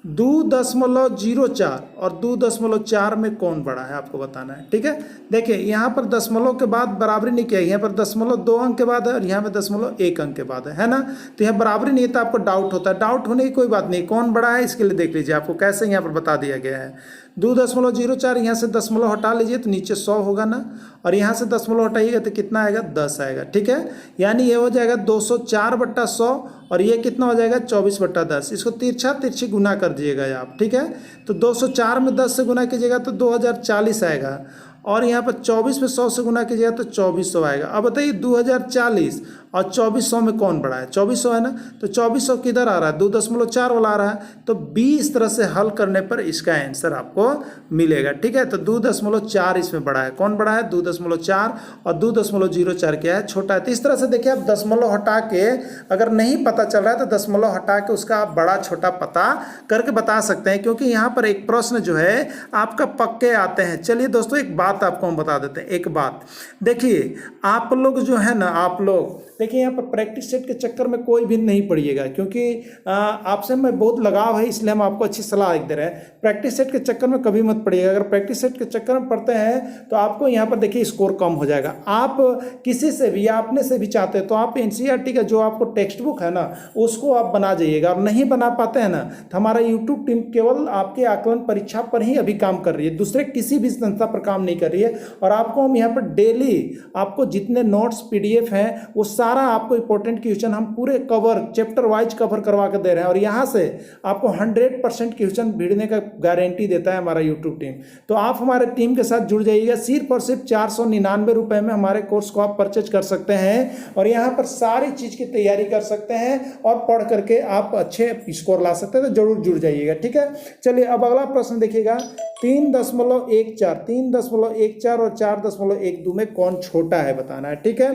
2.04 और 2.4 में कौन बड़ा है आपको बताना है। ठीक है, देखिए यहाँ पर दशमलव के बाद बराबरी नहीं किया, यहाँ पर दशमलव 2 अंक के बाद है और यहाँ पे दशमलव 1 अंक के बाद है ना। तो यहाँ बराबरी नहीं है, तो आपको डाउट होता है। डाउट होने की कोई बात नहीं, कौन बड़ा है इसके लिए देख लीजिए, आपको कैसे यहाँ पर बता दिया गया है। 2.04, यहाँ से दशमलव हटा लीजिए तो नीचे 100 होगा ना, और यहाँ से दशमलव हटाइएगा तो कितना आएगा, 10 आएगा। ठीक है, यानी ये हो जाएगा 204/100 और ये कितना हो जाएगा, 24/10। इसको तिरछी गुना कर दीजिएगा आप। ठीक है, तो 204 में 10 से गुना कीजिएगा तो 2040 आएगा, और यहाँ पर 24 में 100 से गुना कीजिएगा तो 2400 आएगा। अब बताइए 2040 और 2400 में कौन बड़ा है, 2400 है ना। तो 2400 किधर आ रहा है, 2.4 वाला आ रहा है। तो 20 तरह से हल करने पर इसका आंसर आपको मिलेगा। ठीक है, तो 2.4 इसमें बड़ा है। कौन बड़ा है, 2.4, और 2.04 क्या है, छोटा है। तो इस तरह से देखिए आप दशमलव हटा के, अगर नहीं पता चल रहा है तो दशमलव हटा के उसका आप बड़ा छोटा पता करके बता सकते हैं, क्योंकि यहाँ पर एक प्रश्न जो है आपका पक्के आते हैं। चलिए दोस्तों, एक बात आपको हम बता देते हैं। एक बात देखिए, आप लोग जो है ना, आप लोग देखिए यहाँ पर प्रैक्टिस सेट के चक्कर में कोई भी नहीं पड़िएगा, क्योंकि आपसे मैं बहुत लगाव है, इसलिए हम आपको अच्छी सलाह दे रहे हैं। प्रैक्टिस सेट के चक्कर में कभी मत पड़िएगा। अगर प्रैक्टिस सेट के चक्कर में पड़ते हैं तो आपको यहाँ पर देखिए स्कोर कम हो जाएगा। आप किसी से भी या अपने से भी चाहते हैं तो आप एनसीईआरटी का जो आपको टेक्स्ट बुक है ना, उसको आप बना जाइएगा। और नहीं बना पाते हैं ना, तो हमारा यूट्यूब टीम केवल आपके आकलन परीक्षा पर ही अभी काम कर रही है, दूसरे किसी भी संस्था पर काम नहीं कर रही है। और आपको हम यहाँ पर डेली आपको जितने नोट्स PDF हैं वो सारा आपको इंपॉर्टेंट क्वेश्चन हम पूरे कवर चैप्टर वाइज कवर करवा के दे रहे हैं, और यहाँ से आपको 100% क्वेश्चन भिड़ने का गारंटी देता है हमारा यूट्यूब टीम। तो आप हमारे टीम के साथ जुड़ जाइएगा। सिर्फ और सिर्फ 499 रुपये में हमारे कोर्स को आप परचेज कर सकते हैं, और यहाँ पर सारी चीज़ की तैयारी कर सकते हैं और पढ़ करके आप अच्छे स्कोर ला सकते हैं। तो जरूर जुड़ जाइएगा। ठीक है, चलिए अब अगला प्रश्न देखिएगा, 3.14 3.14 और 4.12 में कौन छोटा है बताना है। ठीक है,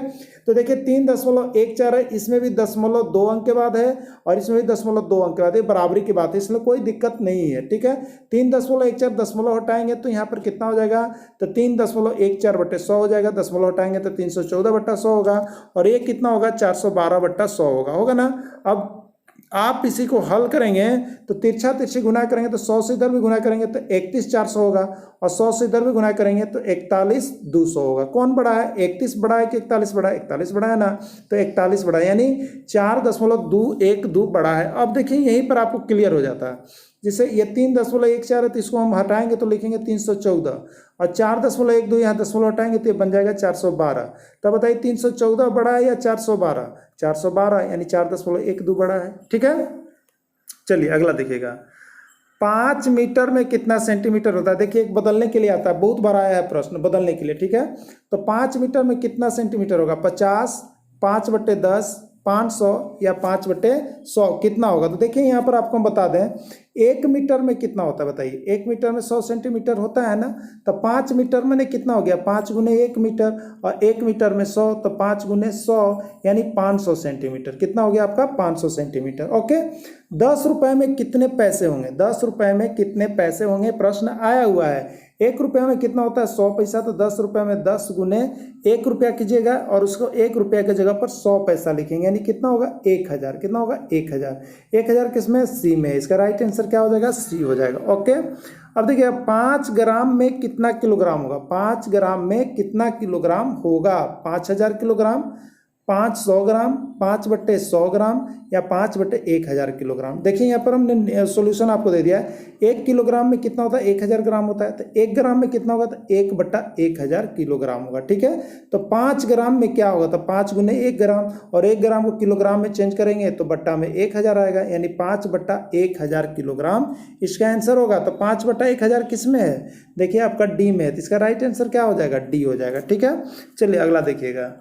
तो देखिए 3.14 है, इसमें भी 0.2 अंक के बाद है और इसमें भी 0.2 अंक के बाद है, बराबरी की बात है, इसमें कोई दिक्कत नहीं है। ठीक है, 3.14 दशमलव हटाएंगे तो यहाँ पर कितना हो जाएगा, तो 3.14/100 हो जाएगा। दशमलव हटाएंगे तो 314/100 होगा, और ये कितना होगा, 412/100 होगा ना। अब आप इसी को हल करेंगे तो तिरछी गुना करेंगे तो 100 से इधर भी गुना करेंगे तो 31,400 होगा, और 100 से इधर भी गुना करेंगे तो 41,200 होगा। कौन बड़ा है, 31 बड़ा है कि 41 बड़ा है, 41 बड़ा है ना, तो 41 बड़ा है, यानी 4.212 बड़ा है। अब देखिए यहीं पर आपको क्लियर हो जाता है। जैसे ये 3.14 है तो इसको हम हटाएंगे तो लिखेंगे 314, और 4.12 यहाँ दशमलव हटाएंगे तो ये बन जाएगा 412। तब बताइए 314 बड़ा है या 412, 412, यानी 4.12 बड़ा है। ठीक है, चलिए अगला देखिएगा, 5 मीटर में कितना सेंटीमीटर होता है। देखिए एक बदलने के लिए आता है, बहुत बार आया है प्रश्न बदलने के लिए। ठीक है, तो 5 मीटर में कितना सेंटीमीटर होगा, 50, 5/10, 500 या 5/100 कितना होगा। तो देखिए यहाँ पर आपको हम बता दें 1 मीटर में कितना होता है बताइए, 1 मीटर में 100 सेंटीमीटर होता है ना। तो 5 मीटर में कितना हो गया, 5 गुने 1 मीटर, और 1 मीटर में 100, तो 5 गुने 100 यानी 500 सेंटीमीटर। कितना हो गया आपका, 500 सेंटीमीटर। ओके, 10 रुपये में कितने पैसे होंगे, 10 रुपये में कितने पैसे होंगे, प्रश्न आया हुआ है। 1 रुपये में कितना होता है, 100 पैसा, तो 10 रुपये में 10 गुने 1 रुपया कीजिएगा और उसको 1 रुपये की जगह पर 100 पैसा लिखेंगे, यानी कितना होगा, 1000। कितना होगा, 1000। 1000 किसमें, सी में। इसका राइट आंसर क्या हो जाएगा, सी हो जाएगा। ओके, अब देखिए 5 ग्राम में कितना किलोग्राम होगा, 5 ग्राम में कितना किलोग्राम होगा, 5000 किलोग्राम, 500 ग्राम, 5/100 ग्राम या 5/1000 किलोग्राम। देखिए यहाँ पर हमने सॉल्यूशन आपको दे दिया है। 1 किलोग्राम में कितना होता है, 1000 ग्राम होता है, तो 1 ग्राम में कितना होगा, तो 1/1000 किलोग्राम होगा। ठीक है, तो 5 ग्राम में क्या होगा, तो 5 गुने 1 ग्राम, और 1 ग्राम को किलोग्राम में चेंज करेंगे तो बट्टा में 1000 आएगा, यानी 5/1000 किलोग्राम इसका आंसर होगा। तो 5/1000 किस में है, देखिए आपका डी में है, तो इसका राइट आंसर क्या हो जाएगा, डी हो जाएगा। ठीक है, चलिए अगला देखिएगा,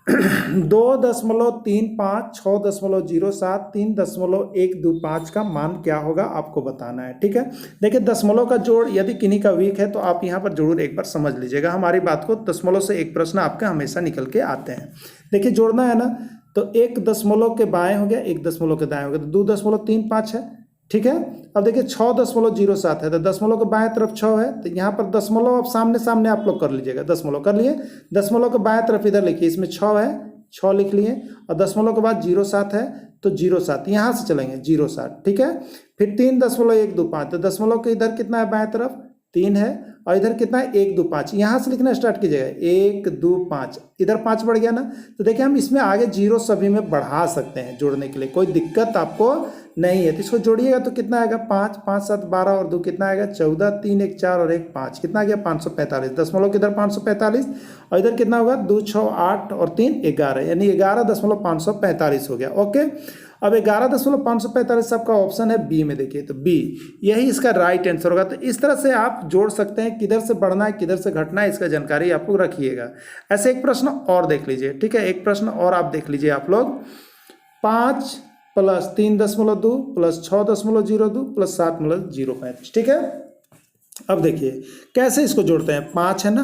2.35, 6.07, 3.125 का मान क्या होगा आपको बताना है। ठीक है, देखिए दशमलव का जोड़ यदि किन्हीं का वीक है तो आप यहाँ पर जरूर एक बार समझ लीजिएगा हमारी बात को। दशमलव से एक प्रश्न आपका हमेशा निकल के आते हैं। देखिए जोड़ना है ना, तो 1 दशमलव के बाएं हो गया, 1 दशमलव के दाएं हो गया, तो 2.35 है। ठीक है, अब देखिए 6.07 है, तो दशमलव के बाएं तरफ 6 है, तो यहाँ पर दशमलव अब सामने सामने आप लोग कर लीजिएगा। दशमलव कर लिए, दशमलव के बाएं तरफ इधर लिखिए, इसमें 6 है, 6 लिख लिए, और दशमलव के बाद 07 है, तो 07 यहाँ से चलेंगे 07। ठीक है, फिर 3.125, तो दशमलव के इधर कितना है बाएं तरफ 3 है, और इधर कितना है 125, यहाँ से लिखना स्टार्ट कीजिएगा 125, इधर 5 बढ़ गया ना। तो देखिए हम इसमें आगे जीरो सभी में बढ़ा सकते हैं जोड़ने के लिए, कोई दिक्कत आपको नहीं है। तो इसको जोड़िएगा तो कितना आएगा 5, 5 7 12 और 2 कितना आएगा 14, 3 1 4 और 1 5, कितना आ गया 545। दशमलव किधर 545, और इधर कितना होगा 2 6 8 और 3 11, यानी 11.545 हो गया। ओके, अब 11.545 आपका ऑप्शन है बी में, देखिए तो बी यही इसका राइट आंसर होगा। तो इस तरह से आप जोड़ सकते हैं, किधर से बढ़ना है किधर से घटना है, इसका जानकारी आपको रखिएगा। ऐसे एक प्रश्न और देख लीजिए। ठीक है, एक प्रश्न और आप देख लीजिए आप लोग, 5 + 3.2 + 6.02 + 7.035। ठीक है, अब देखिए कैसे इसको जोड़ते हैं। 5 है ना,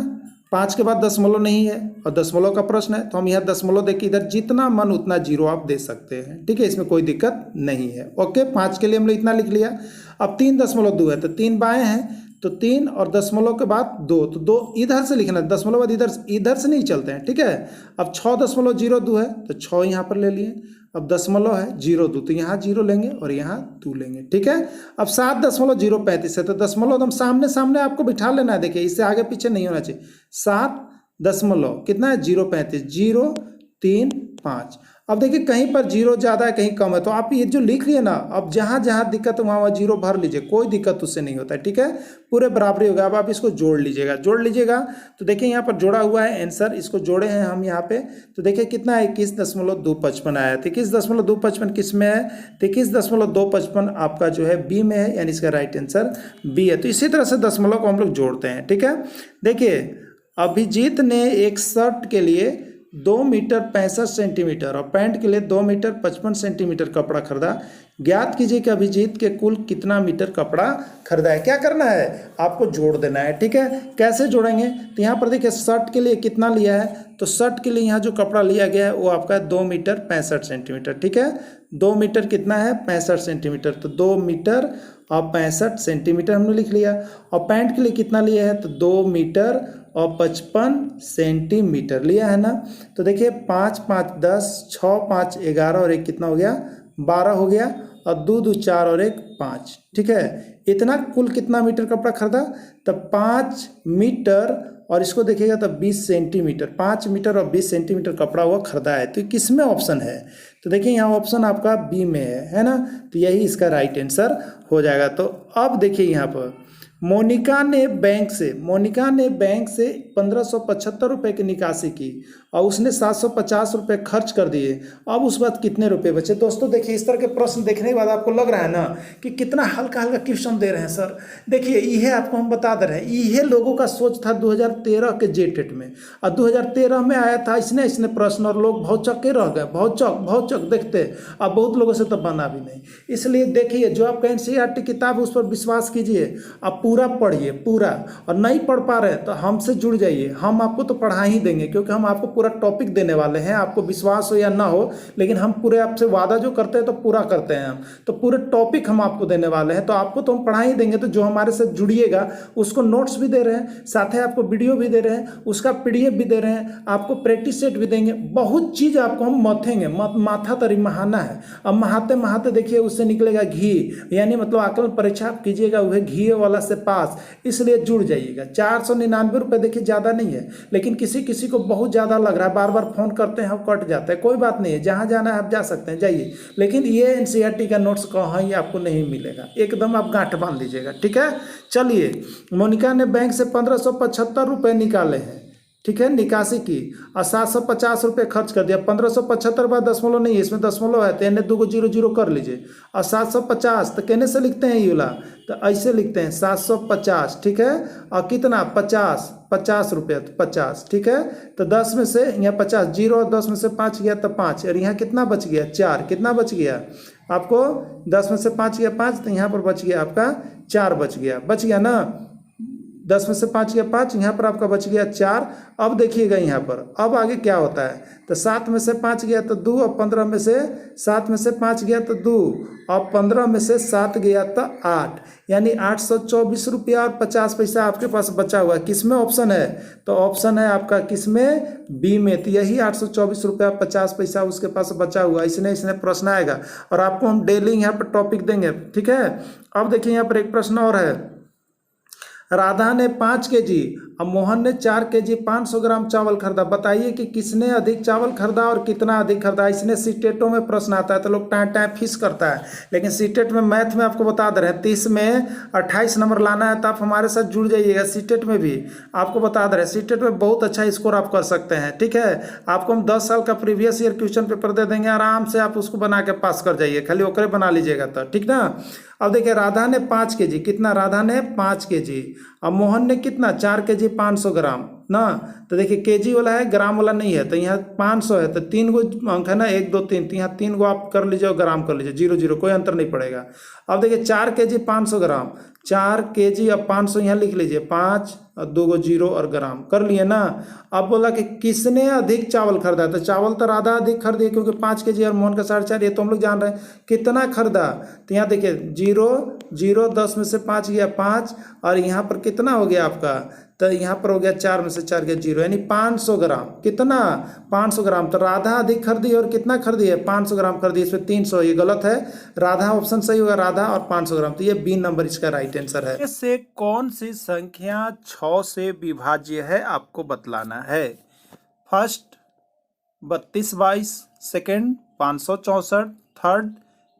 5 के बाद दशमलव नहीं है और दशमलव का प्रश्न है, तो हम यहाँ दशमलव देखिए, इधर जितना मन उतना जीरो आप दे सकते हैं। ठीक है, इसमें कोई दिक्कत नहीं है। ओके, 5 के लिए हमने इतना लिख लिया। अब 3.2 है, तो 3 बाएं हैं, तो 3 और दशमलव के बाद 2, तो 2 इधर से लिखना है, दशमलव बाद इधर से नहीं चलते हैं। ठीक है, अब 6.02 है, तो 6 यहाँ पर ले लिए। अब दशमलव है 02, तो यहाँ 0 लेंगे और यहाँ 2 लेंगे। ठीक है, अब 7.035 है, तो दशमलव एकदम सामने सामने आपको बिठा लेना है। देखिए इससे आगे पीछे नहीं होना चाहिए। 7 दशमलव कितना है 035, 0 3 5। अब देखिए कहीं पर 0 ज़्यादा है कहीं कम है, तो आप ये जो लिख लिए ना, अब जहाँ जहाँ दिक्कत है वहाँ 0 भर लीजिए, कोई दिक्कत उससे नहीं होता है। ठीक है, पूरे बराबरी हो गया। अब आप इसको जोड़ लीजिएगा, जोड़ लीजिएगा तो देखिए यहाँ पर जोड़ा हुआ है आंसर, इसको जोड़े हैं हम यहाँ पे, तो देखिए कितना है 21.255 आया। 21.255 किस में है, 21.255 आपका जो है बी में है, यानी इसका राइट आंसर बी है। तो इसी तरह से दशमलव को हम लोग जोड़ते हैं। ठीक है, देखिए अभिजीत ने एक शर्ट के लिए 2 मीटर 65 सेंटीमीटर और पैंट के लिए 2 मीटर 55 सेंटीमीटर कपड़ा खरीदा। ज्ञात कीजिए कि अभिजीत के कुल कितना मीटर कपड़ा खरीदा है। क्या करना है, आपको जोड़ देना है। ठीक है, कैसे जोड़ेंगे, तो यहाँ पर देखिए शर्ट के लिए कितना लिया है, तो शर्ट के लिए यहाँ जो कपड़ा लिया गया है वो आपका 2 मीटर 65 सेंटीमीटर। ठीक है, 2 मीटर कितना है 65 सेंटीमीटर, तो 2 मीटर और 65 सेंटीमीटर हमने लिख लिया। और पैंट के लिए कितना लिया है, तो 2 मीटर और 55 सेंटीमीटर लिया है ना। तो देखिए 5 5 10, 6 5 11 और 1 कितना हो गया 12 हो गया, और 2 2 4 और 1 5। ठीक है, इतना कुल कितना मीटर कपड़ा खरीदा, तब 5 मीटर और इसको देखिएगा तब 20 सेंटीमीटर, 5 मीटर और 20 सेंटीमीटर कपड़ा हुआ खरीदा है। तो किस में ऑप्शन है, तो देखिए यहाँ ऑप्शन आपका बी में है ना, तो यही इसका राइट आंसर हो जाएगा। तो अब देखिए यहाँ पर मोनिका ने बैंक से 1575 रुपये की निकासी की और उसने 750 रुपये खर्च कर दिए। अब उस बाद कितने रुपए बचे। दोस्तों देखिए इस तरह के प्रश्न देखने के बाद आपको लग रहा है ना कि कितना हल्का हल्का क्वेश्चन दे रहे हैं सर। देखिए यह आपको हम बता दे रहे हैं, यह लोगों का सोच था 2013 के जेटेट में, और 2013 में आया था इसने प्रश्न और लोग भौचक्के रह गए, भौचक देखते। अब बहुत लोगों से तो बना भी नहीं। इसलिए देखिए जो आपका NCERT किताब उस पर विश्वास कीजिए, आप पूरा पढ़िए पूरा, और नहीं पढ़ पा रहे तो हमसे जुड़ जाइए, हम आपको तो पढ़ा ही देंगे, क्योंकि हम आपको पूरा टॉपिक देने वाले हैं। आपको विश्वास हो या ना हो, लेकिन हम पूरे आपसे वादा जो करते हैं तो पूरा करते हैं हम, तो पूरे टॉपिक हम आपको देने वाले हैं। तो आपको तो हम पढ़ा ही देंगे। तो जो हमारे साथ जुड़िएगा उसको नोट्स भी दे रहे हैं, साथ ही आपको वीडियो भी दे रहे हैं, उसका PDF भी दे रहे हैं, आपको प्रैक्टिस सेट भी देंगे, बहुत चीज़ आपको हम मथेंगे। माथा तरी महाना है। अब महाते महाते देखिए उससे निकलेगा घी, यानी मतलब आकलन परीक्षा आप कीजिएगा वह घी वाला से पास। इसलिए जुड़ जाइएगा। 499 रुपये देखिए ज़्यादा नहीं है, लेकिन किसी किसी को बहुत ज़्यादा लग रहा है, बार बार फोन करते हैं कट जाता है। कोई बात नहीं है, जहाँ जाना है आप जा सकते हैं, जाइए। लेकिन ये NCERT का नोट्स कहीं आपको नहीं मिलेगा, एकदम आप गांठ बांध लीजिएगा। ठीक है, चलिए मोनिका ने बैंक से 1575 रुपये निकाले हैं। ठीक है, निकासी की और 750 रुपये खर्च कर दिया। 1575 बार दशमलव नहीं है, इसमें दशमलव है तो इन्हें 2 को 0 0 कर लीजिए। और 750 तो कहने से लिखते हैं ये वाला, तो ऐसे लिखते हैं 750, ठीक है। और कितना 50 रुपये, तो 50, ठीक है। तो 10 में से यहाँ 50, 0 और 10 में से 5 गया तो 5, और यहाँ कितना बच गया 4, कितना बच गया आपको 10 में से 5 गया 5, तो यहाँ पर बच गया आपका 4 बच गया ना। 10 में से 5 गया 5, यहाँ पर आपका बच गया 4। अब देखिएगा यहाँ पर अब आगे क्या होता है, तो 7 में से 5 गया तो 2, और 15 में से 7 में से 5 गया तो 2, और 15 में से 7 गया तो 8, यानी 824 रुपया और 50 पैसा आपके पास बचा हुआ है। किस में ऑप्शन है, तो ऑप्शन है आपका किस में, बी में। तो यही 824 रुपया 50 पैसा उसके पास बचा हुआ है, इसने प्रश्न आएगा। और आपको हम डेली यहाँ पर टॉपिक देंगे, ठीक है। अब देखिए यहाँ पर एक प्रश्न और है, राधा ने 5 केजी और मोहन ने 4 केजी 500 ग्राम चावल खरीदा, बताइए कि किसने अधिक चावल खरीदा और कितना अधिक खरीदा। इसने सीटेटों में प्रश्न आता है तो लोग टाइम फीस करता है, लेकिन सीटेट में मैथ में आपको बता दे रहे हैं 30 में 28 नंबर लाना है, तो आप हमारे साथ जुड़ जाइएगा। सीटेट में भी आपको बता दे रहे हैं, सीटेट में बहुत अच्छा स्कोर आप कर सकते हैं, ठीक है। आपको हम 10 साल का प्रीवियस ईयर क्वेश्चन पेपर दे देंगे, आराम से आप उसको बना के पास कर जाइए, खाली ओकरे बना लीजिएगा तो, ठीक ना। अब देखिए राधा ने 5 केजी, कितना, राधा ने 5 केजी, और मोहन ने कितना 4 केजी 500 ग्राम ना। तो देखिए केजी वाला है, ग्राम वाला नहीं है, तो यहाँ 500 है तो 3 गो अंक है ना, 1 2 3, तो यहाँ 3 गो आप कर लीजिए और ग्राम कर लीजिए, 0 0 कोई अंतर नहीं पड़ेगा। अब देखिए 4 केजी 500 ग्राम, 4 केजी अब 500 यहाँ लिख लीजिए, 5 और 2 गो 0 और ग्राम कर लिए ना। अब बोला कि किसने अधिक चावल खरीदा, तो चावल तो राधा अधिक खरीदी क्योंकि 5 केजी और मोहन का 4.5, ये तो हम लोग जान रहे हैं। कितना खरीदा, तो यहाँ देखिए 0 0, 10 में से 5 गया 5, और यहाँ पर कितना हो गया आपका, तो यहाँ पर हो गया 4 में से 4 गया 0, यानी 500 ग्राम, कितना 500 ग्राम। तो राधा अधिक खरीदी और कितना खरीदी है 500 ग्राम खरीदी, इसमें 300, ये गलत है, राधा ऑप्शन सही होगा, राधा और 500 ग्राम, तो ये बी नंबर इसका राइट आंसर है। इससे कौन सी संख्या 6 से विभाज्य है आपको बतलाना है। फर्स्ट 32 22, सेकेंड 564, थर्ड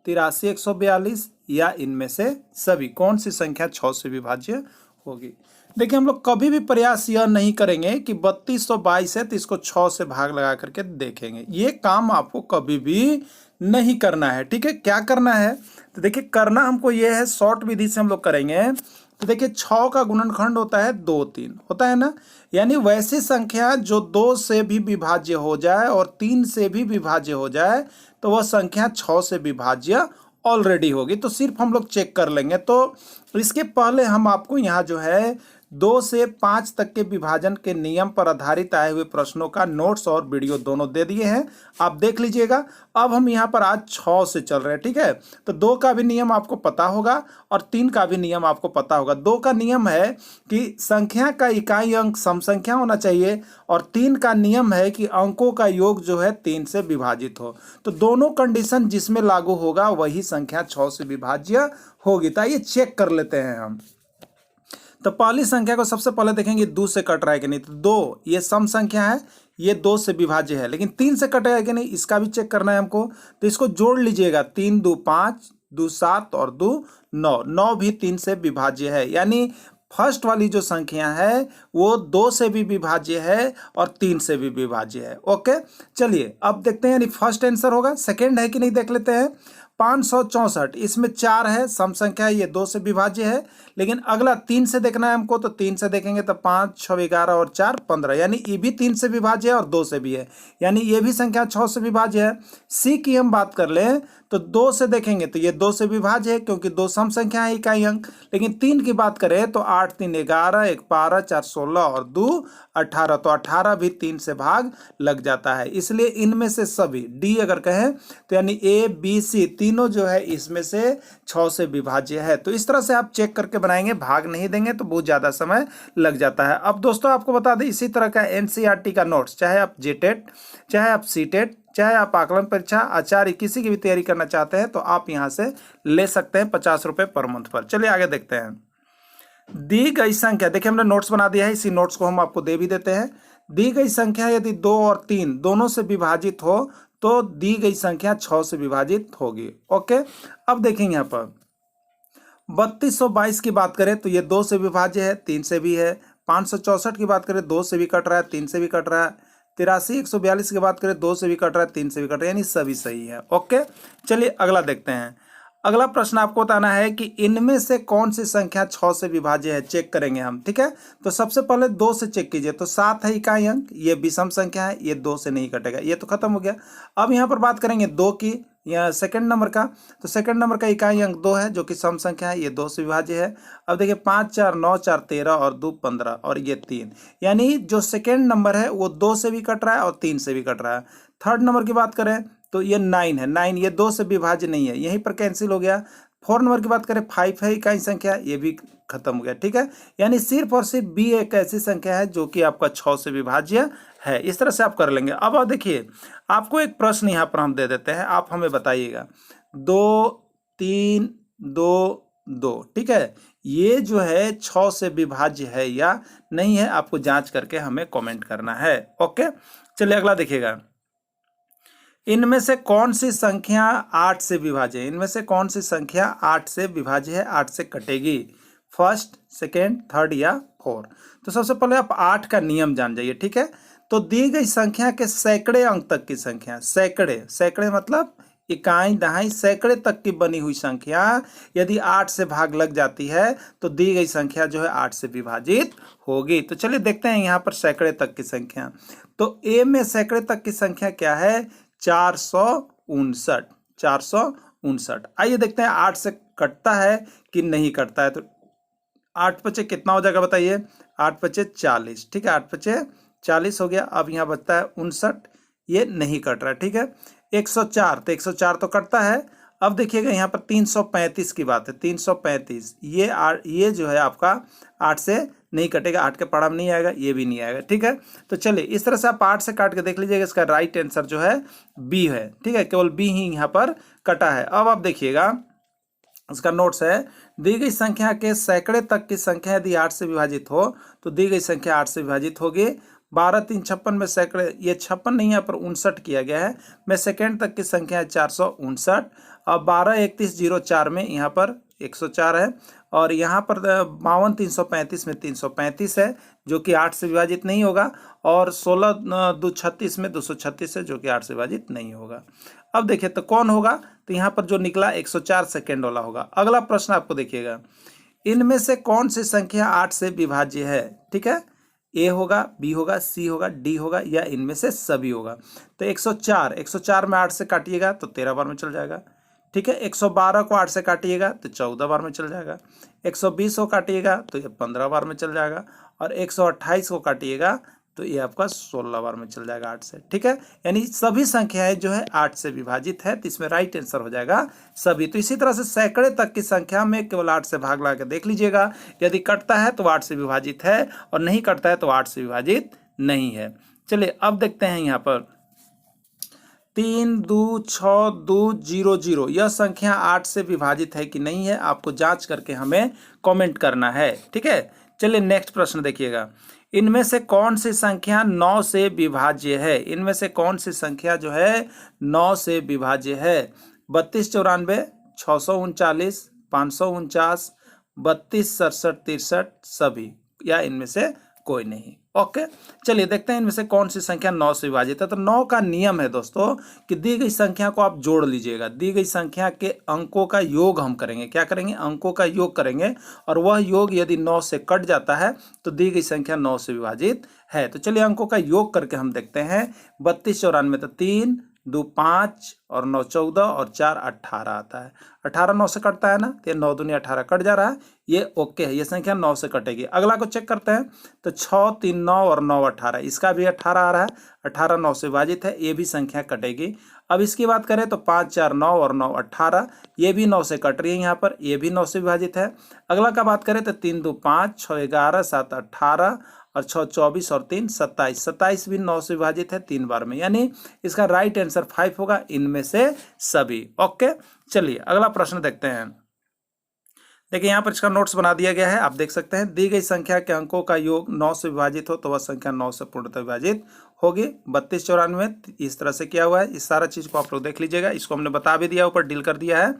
83 142, या इनमें से सभी, कौन सी संख्या 6 से विभाज्य होगी। देखिए हम लोग कभी भी प्रयास यह नहीं करेंगे कि 3222 है तो इसको 6 से भाग लगा करके देखेंगे, ये काम आपको कभी भी नहीं करना है, ठीक है। क्या करना है, तो देखिए करना हमको ये है, शॉर्ट विधि से हम लोग करेंगे। तो देखिए 6 का गुणनखंड होता है 2 3, होता है ना, यानी वैसी संख्या जो 2 से भी विभाज्य हो जाए और 3 से भी विभाज्य हो जाए तो वह संख्या 6 से विभाज्य ऑलरेडी होगी। तो सिर्फ हम लोग चेक कर लेंगे। तो इसके पहले हम आपको यहाँ जो है 2 से 5 तक के विभाजन के नियम पर आधारित आए हुए प्रश्नों का नोट्स और वीडियो दोनों दे दिए हैं, आप देख लीजिएगा। अब हम यहाँ पर आज 6 से चल रहे हैं, ठीक है। तो 2 का भी नियम आपको पता होगा और 3 का भी नियम आपको पता होगा। 2 का नियम है कि संख्या का इकाई अंक सम संख्या होना चाहिए, और 3 का नियम है कि अंकों का योग जो है 3 से विभाजित हो। तो दोनों कंडीशन जिसमें लागू होगा वही संख्या 6 से विभाज्य होगी। तो आइए चेक कर लेते हैं हम। तो पहली संख्या को सबसे पहले देखेंगे 2 से कट रहा है कि नहीं, तो 2 ये सम संख्या है, ये 2 से विभाज्य है, लेकिन 3 से कटेगा कि नहीं इसका भी चेक करना है हमको। तो इसको जोड़ लीजिएगा, 3 2 5, 2 7 और 2 9, 9 भी 3 से विभाज्य है, यानी फर्स्ट वाली जो संख्या है वो 2 से भी विभाज्य है और 3 से भी विभाज्य है। ओके चलिए अब देखते हैं, यानी फर्स्ट आंसर होगा। सेकेंड है कि नहीं देख लेते हैं। 564, इसमें 4 है, सम संख्या है, ये 2 से विभाज्य है, लेकिन अगला 3 से देखना है हमको। तो 3 से देखेंगे तो 5 6 11 और 4 15, यानी ये भी 3 से विभाज्य है और 2 से भी है, यानी ये भी संख्या 6 से विभाज्य है। सी की हम बात कर लें तो 2 से देखेंगे तो ये 2 से विभाज्य है क्योंकि 2 सम संख्या है इकाई अंक, लेकिन 3 की बात करें तो 8 3 11, 1 12, 4 16 और 2 18, तो 18 भी 3 से भाग लग जाता है। इसलिए इनमें से सभी डी अगर कहें तो यानी ए बी सी तीनों जो है इसमें से 6 से विभाज्य है। तो इस तरह से आप चेक करके बनाएंगे, भाग नहीं देंगे तो बहुत ज़्यादा समय लग जाता है। अब दोस्तों आपको बता दें, इसी तरह का एनसीईआरटी का नोट्स, चाहे आप जेटेट, चाहे आप सीटेट, चाहे आप आकलन परीक्षा आचार्य किसी की भी तैयारी करना चाहते हैं तो आप यहाँ से ले सकते हैं 50 रुपये पर मंथ पर। चलिए आगे देखते हैं। दी गई संख्या, देखिए हमने नोट्स बना दिया है, इसी नोट्स को हम आपको दे भी देते हैं। दी गई संख्या यदि 2 और 3 दोनों से विभाजित हो तो दी गई संख्या 6 से विभाजित होगी। ओके अब देखेंगे यहाँ पर 3222 की बात करें तो ये 2 से विभाज्य है, 3 से भी है। 564 की बात करें 2 से भी कट रहा है, 3 से भी कट रहा है। 83 142 की बात करें 2 से भी कट रहा है, 3 से भी कट रहा है, यानी सभी सही है। ओके, चलिए अगला देखते हैं। अगला प्रश्न आपको बताना है कि इनमें से कौन सी संख्या 6 से विभाज्य है। चेक करेंगे हम, ठीक है। तो सबसे पहले 2 से चेक कीजिए, तो 7 है इकाई अंक, ये विषम संख्या है, ये 2 से नहीं कटेगा, ये तो खत्म हो गया। अब यहाँ पर बात करेंगे 2 की, या सेकंड नंबर का, तो सेकंड नंबर का इकाई अंक 2 है जो कि सम संख्या है, ये 2 से विभाज्य है। अब देखिए 5 4 9 4 13 और 2 15 और ये 3, यानी जो सेकंड नंबर है वो 2 से भी कट रहा है और 3 से भी कट रहा है। थर्ड नंबर की बात करें तो ये 9 है, 9 ये 2 से विभाज्य नहीं है, यहीं पर कैंसिल हो गया। 4 नंबर की बात करें 5 है इकाई संख्या, ये भी खत्म हो गया, ठीक है। यानी सिर्फ और सिर्फ बी एक ऐसी संख्या है जो कि आपका 6 से विभाज्य है। इस तरह से आप कर लेंगे। अब आप देखिए, आपको एक प्रश्न यहाँ पर हम दे देते हैं, आप हमें बताइएगा 2 3 2 2, ठीक है, ये जो है 6 से विभाज्य है या नहीं है, आपको जांच करके हमें कमेंट करना है। ओके, चलिए अगला देखिएगा। इनमें से कौन सी संख्या 8 से विभाज्य है? इनमें से कौन सी संख्या 8 से विभाज्य है, 8 से कटेगी? फर्स्ट, सेकेंड, थर्ड या फोर? तो सबसे पहले आप 8 का नियम जान जाइए, ठीक है। तो दी गई संख्या के सैकड़े अंक तक की संख्या, सैकड़े, सैकड़े मतलब इकाई दहाई सैकड़े तक की बनी हुई संख्या यदि 8 से भाग लग जाती है तो दी गई संख्या जो है 8 से विभाजित होगी। तो चलिए देखते हैं यहाँ पर सैकड़े तक की संख्या। तो ए में सैकड़े तक की संख्या क्या है? 459, 459। आइए देखते हैं 8 से कटता है कि नहीं कटता है। तो 8 पचे कितना हो जाएगा बताइए? 8 पचे 40, ठीक है, 8 पचे 40 हो गया। अब यहाँ बचता है 59, ये नहीं कट रहा है, ठीक है। 104, तो 104 तो कटता है। अब देखिएगा यहाँ पर 335 की बात है, 335 ये जो है आपका 8 से नहीं कटेगा, 8 के पढ़ा में नहीं आएगा, ये भी नहीं आएगा, ठीक है। तो चलिए इस तरह से आप 8 से काट के देख लीजिएगा, इसका राइट आंसर जो है बी है, ठीक है, केवल बी ही यहाँ पर कटा है। अब आप देखिएगा इसका नोट्स है, दी गई संख्या के सैकड़े तक की संख्या यदि 8 से विभाजित हो तो दी गई संख्या 8 से विभाजित होगी। 12 3 56 में सैकड़े, ये 56 नहीं है पर 59 किया गया है, में सेकेंड तक की संख्या है 459। अब 12 31 04 में यहाँ पर 104 है, और यहाँ पर 52 335 में 335 है जो कि 8 से विभाजित नहीं होगा, और 16 2 36 में 236 है जो कि 8 से विभाजित नहीं होगा। अब देखिए तो कौन होगा? तो यहाँ पर जो निकला 104 सेकेंड वाला होगा। अगला प्रश्न आपको देखिएगा, इनमें से कौन सी संख्या 8 से विभाज्य है? ठीक है, ए होगा, बी होगा, सी होगा, डी होगा, या इनमें से सभी होगा। तो 104 में 8 से काटिएगा तो 13 बार में चल जाएगा, ठीक है। 112 को 8 से काटिएगा तो 14 बार में चल जाएगा। 120 को काटिएगा तो ये 15 बार में चल जाएगा, और 128 को काटिएगा तो ये आपका 16 बार में चल जाएगा 8 से, ठीक है। यानी सभी संख्याएं जो है 8 से विभाजित है, तो इसमें राइट आंसर हो जाएगा सभी। तो इसी तरह से सैकड़े तक की संख्या में केवल 8 से भाग लगा के देख लीजिएगा, यदि कटता है तो 8 से विभाजित है, और नहीं कटता है तो 8 से विभाजित नहीं है। चलिए अब देखते हैं यहाँ पर 3 2 6 2 0 0, यह संख्या 8 से विभाजित है कि नहीं है, आपको जांच करके हमें कमेंट करना है, ठीक है। चलिए नेक्स्ट प्रश्न देखिएगा, इनमें से कौन सी संख्या 9 से विभाज्य है? इनमें से कौन सी संख्या जो है 9 से विभाज्य है? 32 94 639 549 32 67 63 सभी, या इनमें से कोई नहीं। ओके, चलिए देखते हैं इनमें से कौन सी संख्या 9 से विभाजित है। तो 9 का नियम है दोस्तों कि दी गई संख्या को आप जोड़ लीजिएगा, दी गई संख्या के अंकों का योग हम करेंगे। क्या करेंगे? अंकों का योग करेंगे, और वह योग यदि 9 से कट जाता है तो दी गई संख्या 9 से विभाजित है। तो चलिए अंकों का योग करके हम देखते हैं। 32 94 तो 3 2 5 और 9 14 और 4 18 आता है। 18 9 से कटता है ना, तो 9 दूनी 18 कट जा रहा है, ये ओके है, ये संख्या 9 से कटेगी। अगला को चेक करते हैं, तो 6 3 9 और 9 18, इसका भी 18 आ रहा है, 18 9 से विभाजित है, ये भी संख्या कटेगी। अब इसकी बात करें तो 5 4 9 और 9 18, ये भी 9 से कट रही है यहाँ पर, ये भी 9 से विभाजित है। अगला का बात करें तो 3 2 5 6 11 7 18 और 6 24 और 3 27, 27 भी 9 से विभाजित है 3 बार में, यानी इसका राइट आंसर 5 होगा, इनमें से सभी। ओके, चलिए अगला प्रश्न देखते हैं। देखिए यहाँ पर इसका नोट्स बना दिया गया है, आप देख सकते हैं। दी गई संख्या के अंकों का योग 9 से विभाजित हो तो वह संख्या 9 से पूर्णतः विभाजित होगी। 32 94 इस तरह से किया हुआ है, इस सारा चीज को आप लोग देख लीजिएगा, इसको हमने बता भी दिया, ऊपर डील कर दिया है।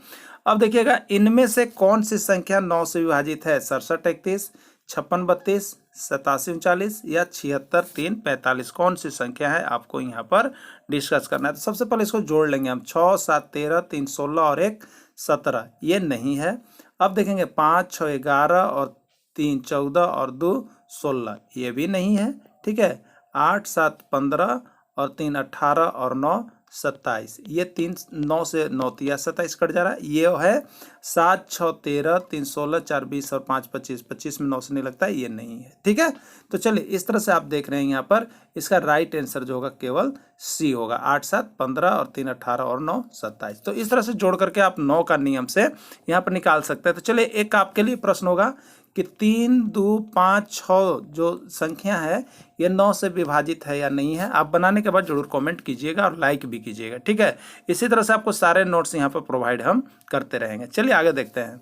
अब देखिएगा इनमें से कौन सी संख्या 9 से विभाजित है? 67 31 56 32 87 39 या 76 3 45, कौन सी संख्या है आपको यहाँ पर डिस्कस करना है। तो सबसे पहले इसको जोड़ लेंगे हम, 6 7 13 3 16 और 1 17, ये नहीं है। अब देखेंगे 5 6 11 और 3 14 और 2 16, ये भी नहीं है। ठीक है, 8 7 15 और 3 18 और 9 27, ये 3 9 से 9 तिया 27 कट जा रहा है। ये है 7 6 13 3 16 4 20 और 5 25, 25 में 9 से नहीं लगता है, ये नहीं है। ठीक है, तो चलिए इस तरह से आप देख रहे हैं यहाँ पर इसका राइट आंसर जो होगा केवल सी होगा, 8 7 15 और 3 18 और 9 27। तो इस तरह से जोड़ करके आप 9 का नियम से यहाँ पर निकाल सकते हैं। तो चलिए एक आपके लिए प्रश्न होगा कि 3 2 5 6 जो संख्या है ये 9 से विभाजित है या नहीं है। आप बनाने के बाद जरूर कमेंट कीजिएगा और लाइक भी कीजिएगा। ठीक है, इसी तरह से आपको सारे नोट्स यहाँ पर प्रोवाइड हम करते रहेंगे। चलिए आगे देखते हैं,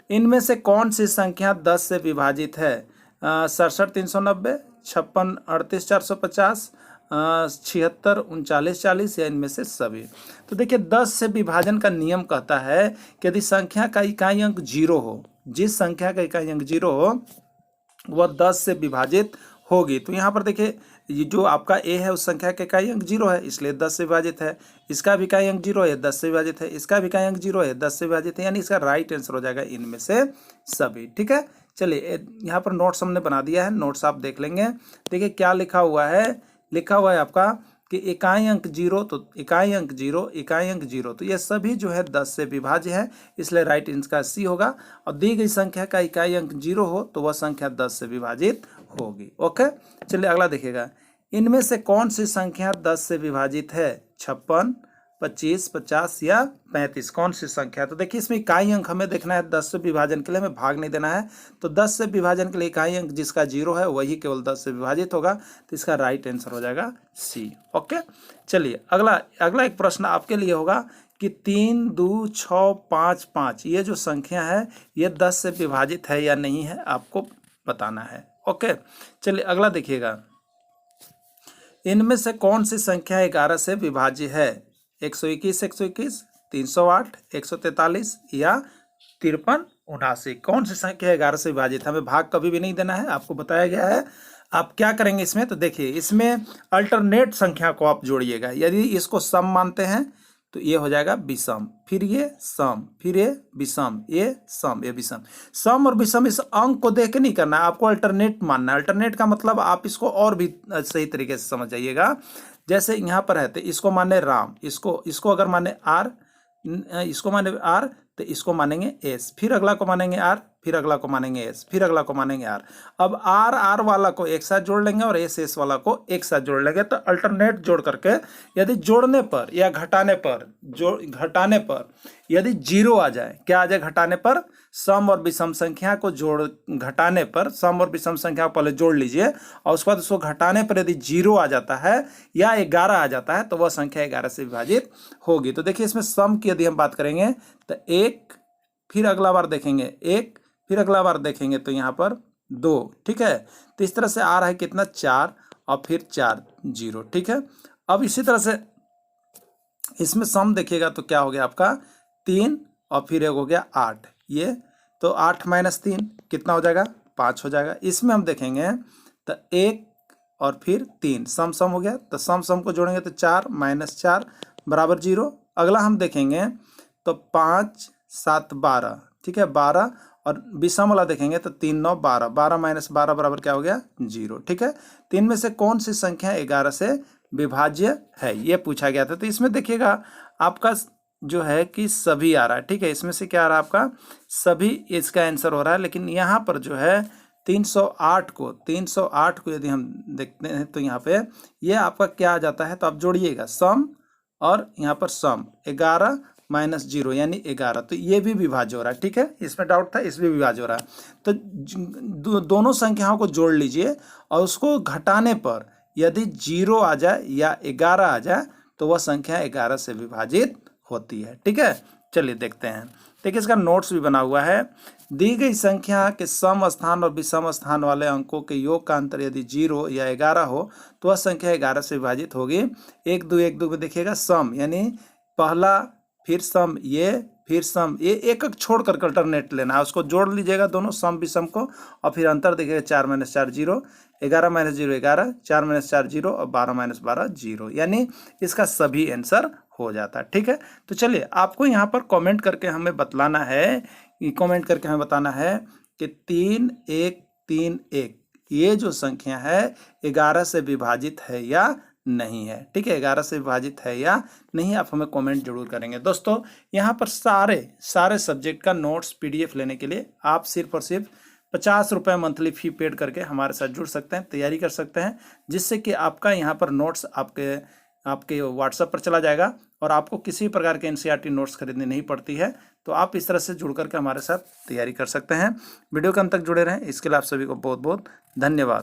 इनमें से कौन सी संख्या 10 से विभाजित है। 67 390, 56 38 450, 76 39 40 या इनमें से सभी। तो देखिए 10 से विभाजन का नियम कहता है कि यदि संख्या का इकाई अंक 0 हो, जिस संख्या का इकाई अंक 0 हो वह 10 से विभाजित होगी। तो यहाँ पर देखिए ये जो आपका ए है उस संख्या का इकाई अंक 0 है, इसलिए 10 से विभाजित है। इसका भी इकाई अंक 0 है, 10 से विभाजित है। इसका भी इकाई अंक 0 है, 10 से विभाजित है, यानी इसका राइट आंसर हो जाएगा इनमें से सभी। ठीक है, चलिए यहाँ पर नोट्स हमने बना दिया है, नोट्स आप देख लेंगे। देखिए क्या लिखा हुआ है, लिखा हुआ है आपका कि इकाई अंक 0, तो इकाई अंक 0 इकाई अंक 0, तो ये सभी जो है 10 से विभाज्य है, इसलिए राइट इनका सी होगा। और दी गई संख्या का इकाई अंक 0 हो तो वह संख्या 10 से विभाजित होगी। ओके, चलिए अगला देखिएगा, इनमें से कौन सी संख्या 10 से विभाजित है। 56 25 50 या 35, कौन सी संख्या। तो देखिए इसमें इकाई अंक हमें देखना है, 10 से विभाजन के लिए हमें भाग नहीं देना है। तो 10 से विभाजन के लिए इकाई अंक जिसका 0 है वही केवल 10 से विभाजित होगा, तो इसका राइट आंसर हो जाएगा सी। ओके, चलिए अगला एक प्रश्न आपके लिए होगा कि 3 2 6 5 5 ये जो संख्या है ये 10 से विभाजित है या नहीं है, आपको बताना है। ओके, चलिए अगला देखिएगा, इनमें से कौन सी संख्या 11 से विभाज्य है। 121 121, 308 143 या 53 79, कौन सी संख्या 11 से विभाजित है। हमें भाग कभी भी नहीं देना है, आपको बताया गया है। आप क्या करेंगे इसमें, तो देखिए इसमें अल्टरनेट संख्या को आप जोड़िएगा। यदि इसको सम मानते हैं तो ये हो जाएगा विषम, फिर ये सम, फिर ये विषम, ये सम, ये विषम। सम और विषम इस अंक को देख के नहीं करना है, आपको अल्टरनेट मानना है। अल्टरनेट का मतलब आप इसको और भी सही तरीके से समझ जाइएगा। जैसे यहाँ पर है तो इसको माने राम, इसको अगर माने आर, इसको माने आर तो इसको मानेंगे एस, फिर अगला को मानेंगे आर, फिर अगला को मानेंगे एस, फिर अगला को मानेंगे आर। अब आर आर वाला को एक साथ जोड़ लेंगे और एस एस वाला को एक साथ जोड़ लेंगे। तो अल्टरनेट जोड़ करके यदि जोड़ने पर या घटाने पर यदि 0 आ जाए, क्या आ जाए घटाने पर, सम और विषम संख्या को घटाने पर, सम और विषम संख्या को पहले जोड़ लीजिए और उसके बाद उसको घटाने पर यदि 0 आ जाता है या 11 आ जाता है तो वह संख्या 11 से विभाजित होगी। तो देखिए इसमें सम की यदि हम बात करेंगे तो 1, फिर अगला बार देखेंगे 1, फिर अगला बार देखेंगे तो यहाँ पर 2। ठीक है, तो इस तरह से आ रहा है कितना 4 और फिर 4 0। ठीक है, अब इसी तरह से इसमें सम देखिएगा तो क्या हो गया आपका 3 और फिर एक हो गया 8, ये तो 8 - 3 कितना हो जाएगा 5 हो जाएगा। इसमें हम देखेंगे तो 1 और फिर 3 सम हो गया, तो सम को जोड़ेंगे तो 4 - 4 बराबर 0। अगला हम देखेंगे तो 5 7 12, ठीक है 12, और विषम वाला देखेंगे तो 3 9 12, 12 - 12 बराबर क्या हो गया 0। ठीक है, तो इनमें से कौन सी संख्या 11 से विभाज्य है, ये पूछा गया था। तो इसमें देखिएगा आपका जो है कि सभी आ रहा है। ठीक है, इसमें से क्या आ रहा है आपका सभी, इसका आंसर हो रहा है। लेकिन यहाँ पर जो है 308 को यदि हम देखते हैं तो यहाँ पे ये आपका क्या आ जाता है, तो आप जोड़िएगा सम और यहाँ पर सम 11 - 0 यानी 11, तो ये भी विभाज्य हो रहा है। ठीक है, इसमें डाउट था, इसमें विभाज्य हो रहा है। तो दोनों संख्याओं को जोड़ लीजिए और उसको घटाने पर यदि 0 आ जाए या 11 आ जाए तो वह संख्या 11 से विभाजित होती है। ठीक है, चलिए देखते हैं। देखिए इसका नोट्स भी बना हुआ है। दी गई संख्या के सम स्थान और विषम स्थान वाले अंकों के योग का अंतर यदि 0 या 11 हो तो वह संख्या 11 से विभाजित होगी। 1 2 1 2 में देखिएगा सम यानी पहला, फिर सम ये, फिर सम, ये एक एक छोड़ कर अल्टरनेट लेना है, उसको जोड़ लीजिएगा दोनों सम विषम को, और फिर अंतर देखिएगा 4 - 4 0, 11 - 0 11, 4 - 4 0 और 12 - 12 0, यानी इसका सभी आंसर हो जाता है। ठीक है, तो चलिए आपको यहाँ पर कमेंट करके हमें बतलाना है, कि 3 1 3 1 ये जो संख्या है 11 से विभाजित है या नहीं है। ठीक है, 11 से विभाजित है या नहीं, आप हमें कमेंट जरूर करेंगे। दोस्तों यहाँ पर सारे सब्जेक्ट का नोट्स PDF लेने के लिए आप सिर्फ और सिर्फ 50 रुपये मंथली फी पेड करके हमारे साथ जुड़ सकते हैं, तैयारी कर सकते हैं, जिससे कि आपका यहाँ पर नोट्स आपके व्हाट्सएप पर चला जाएगा और आपको किसी प्रकार के NCERT नोट्स खरीदनी नहीं पड़ती है। तो आप इस तरह से जुड़ करके हमारे साथ तैयारी कर सकते हैं। वीडियो के अंत तक जुड़े रहें, इसके लिए आप सभी को बहुत बहुत धन्यवाद।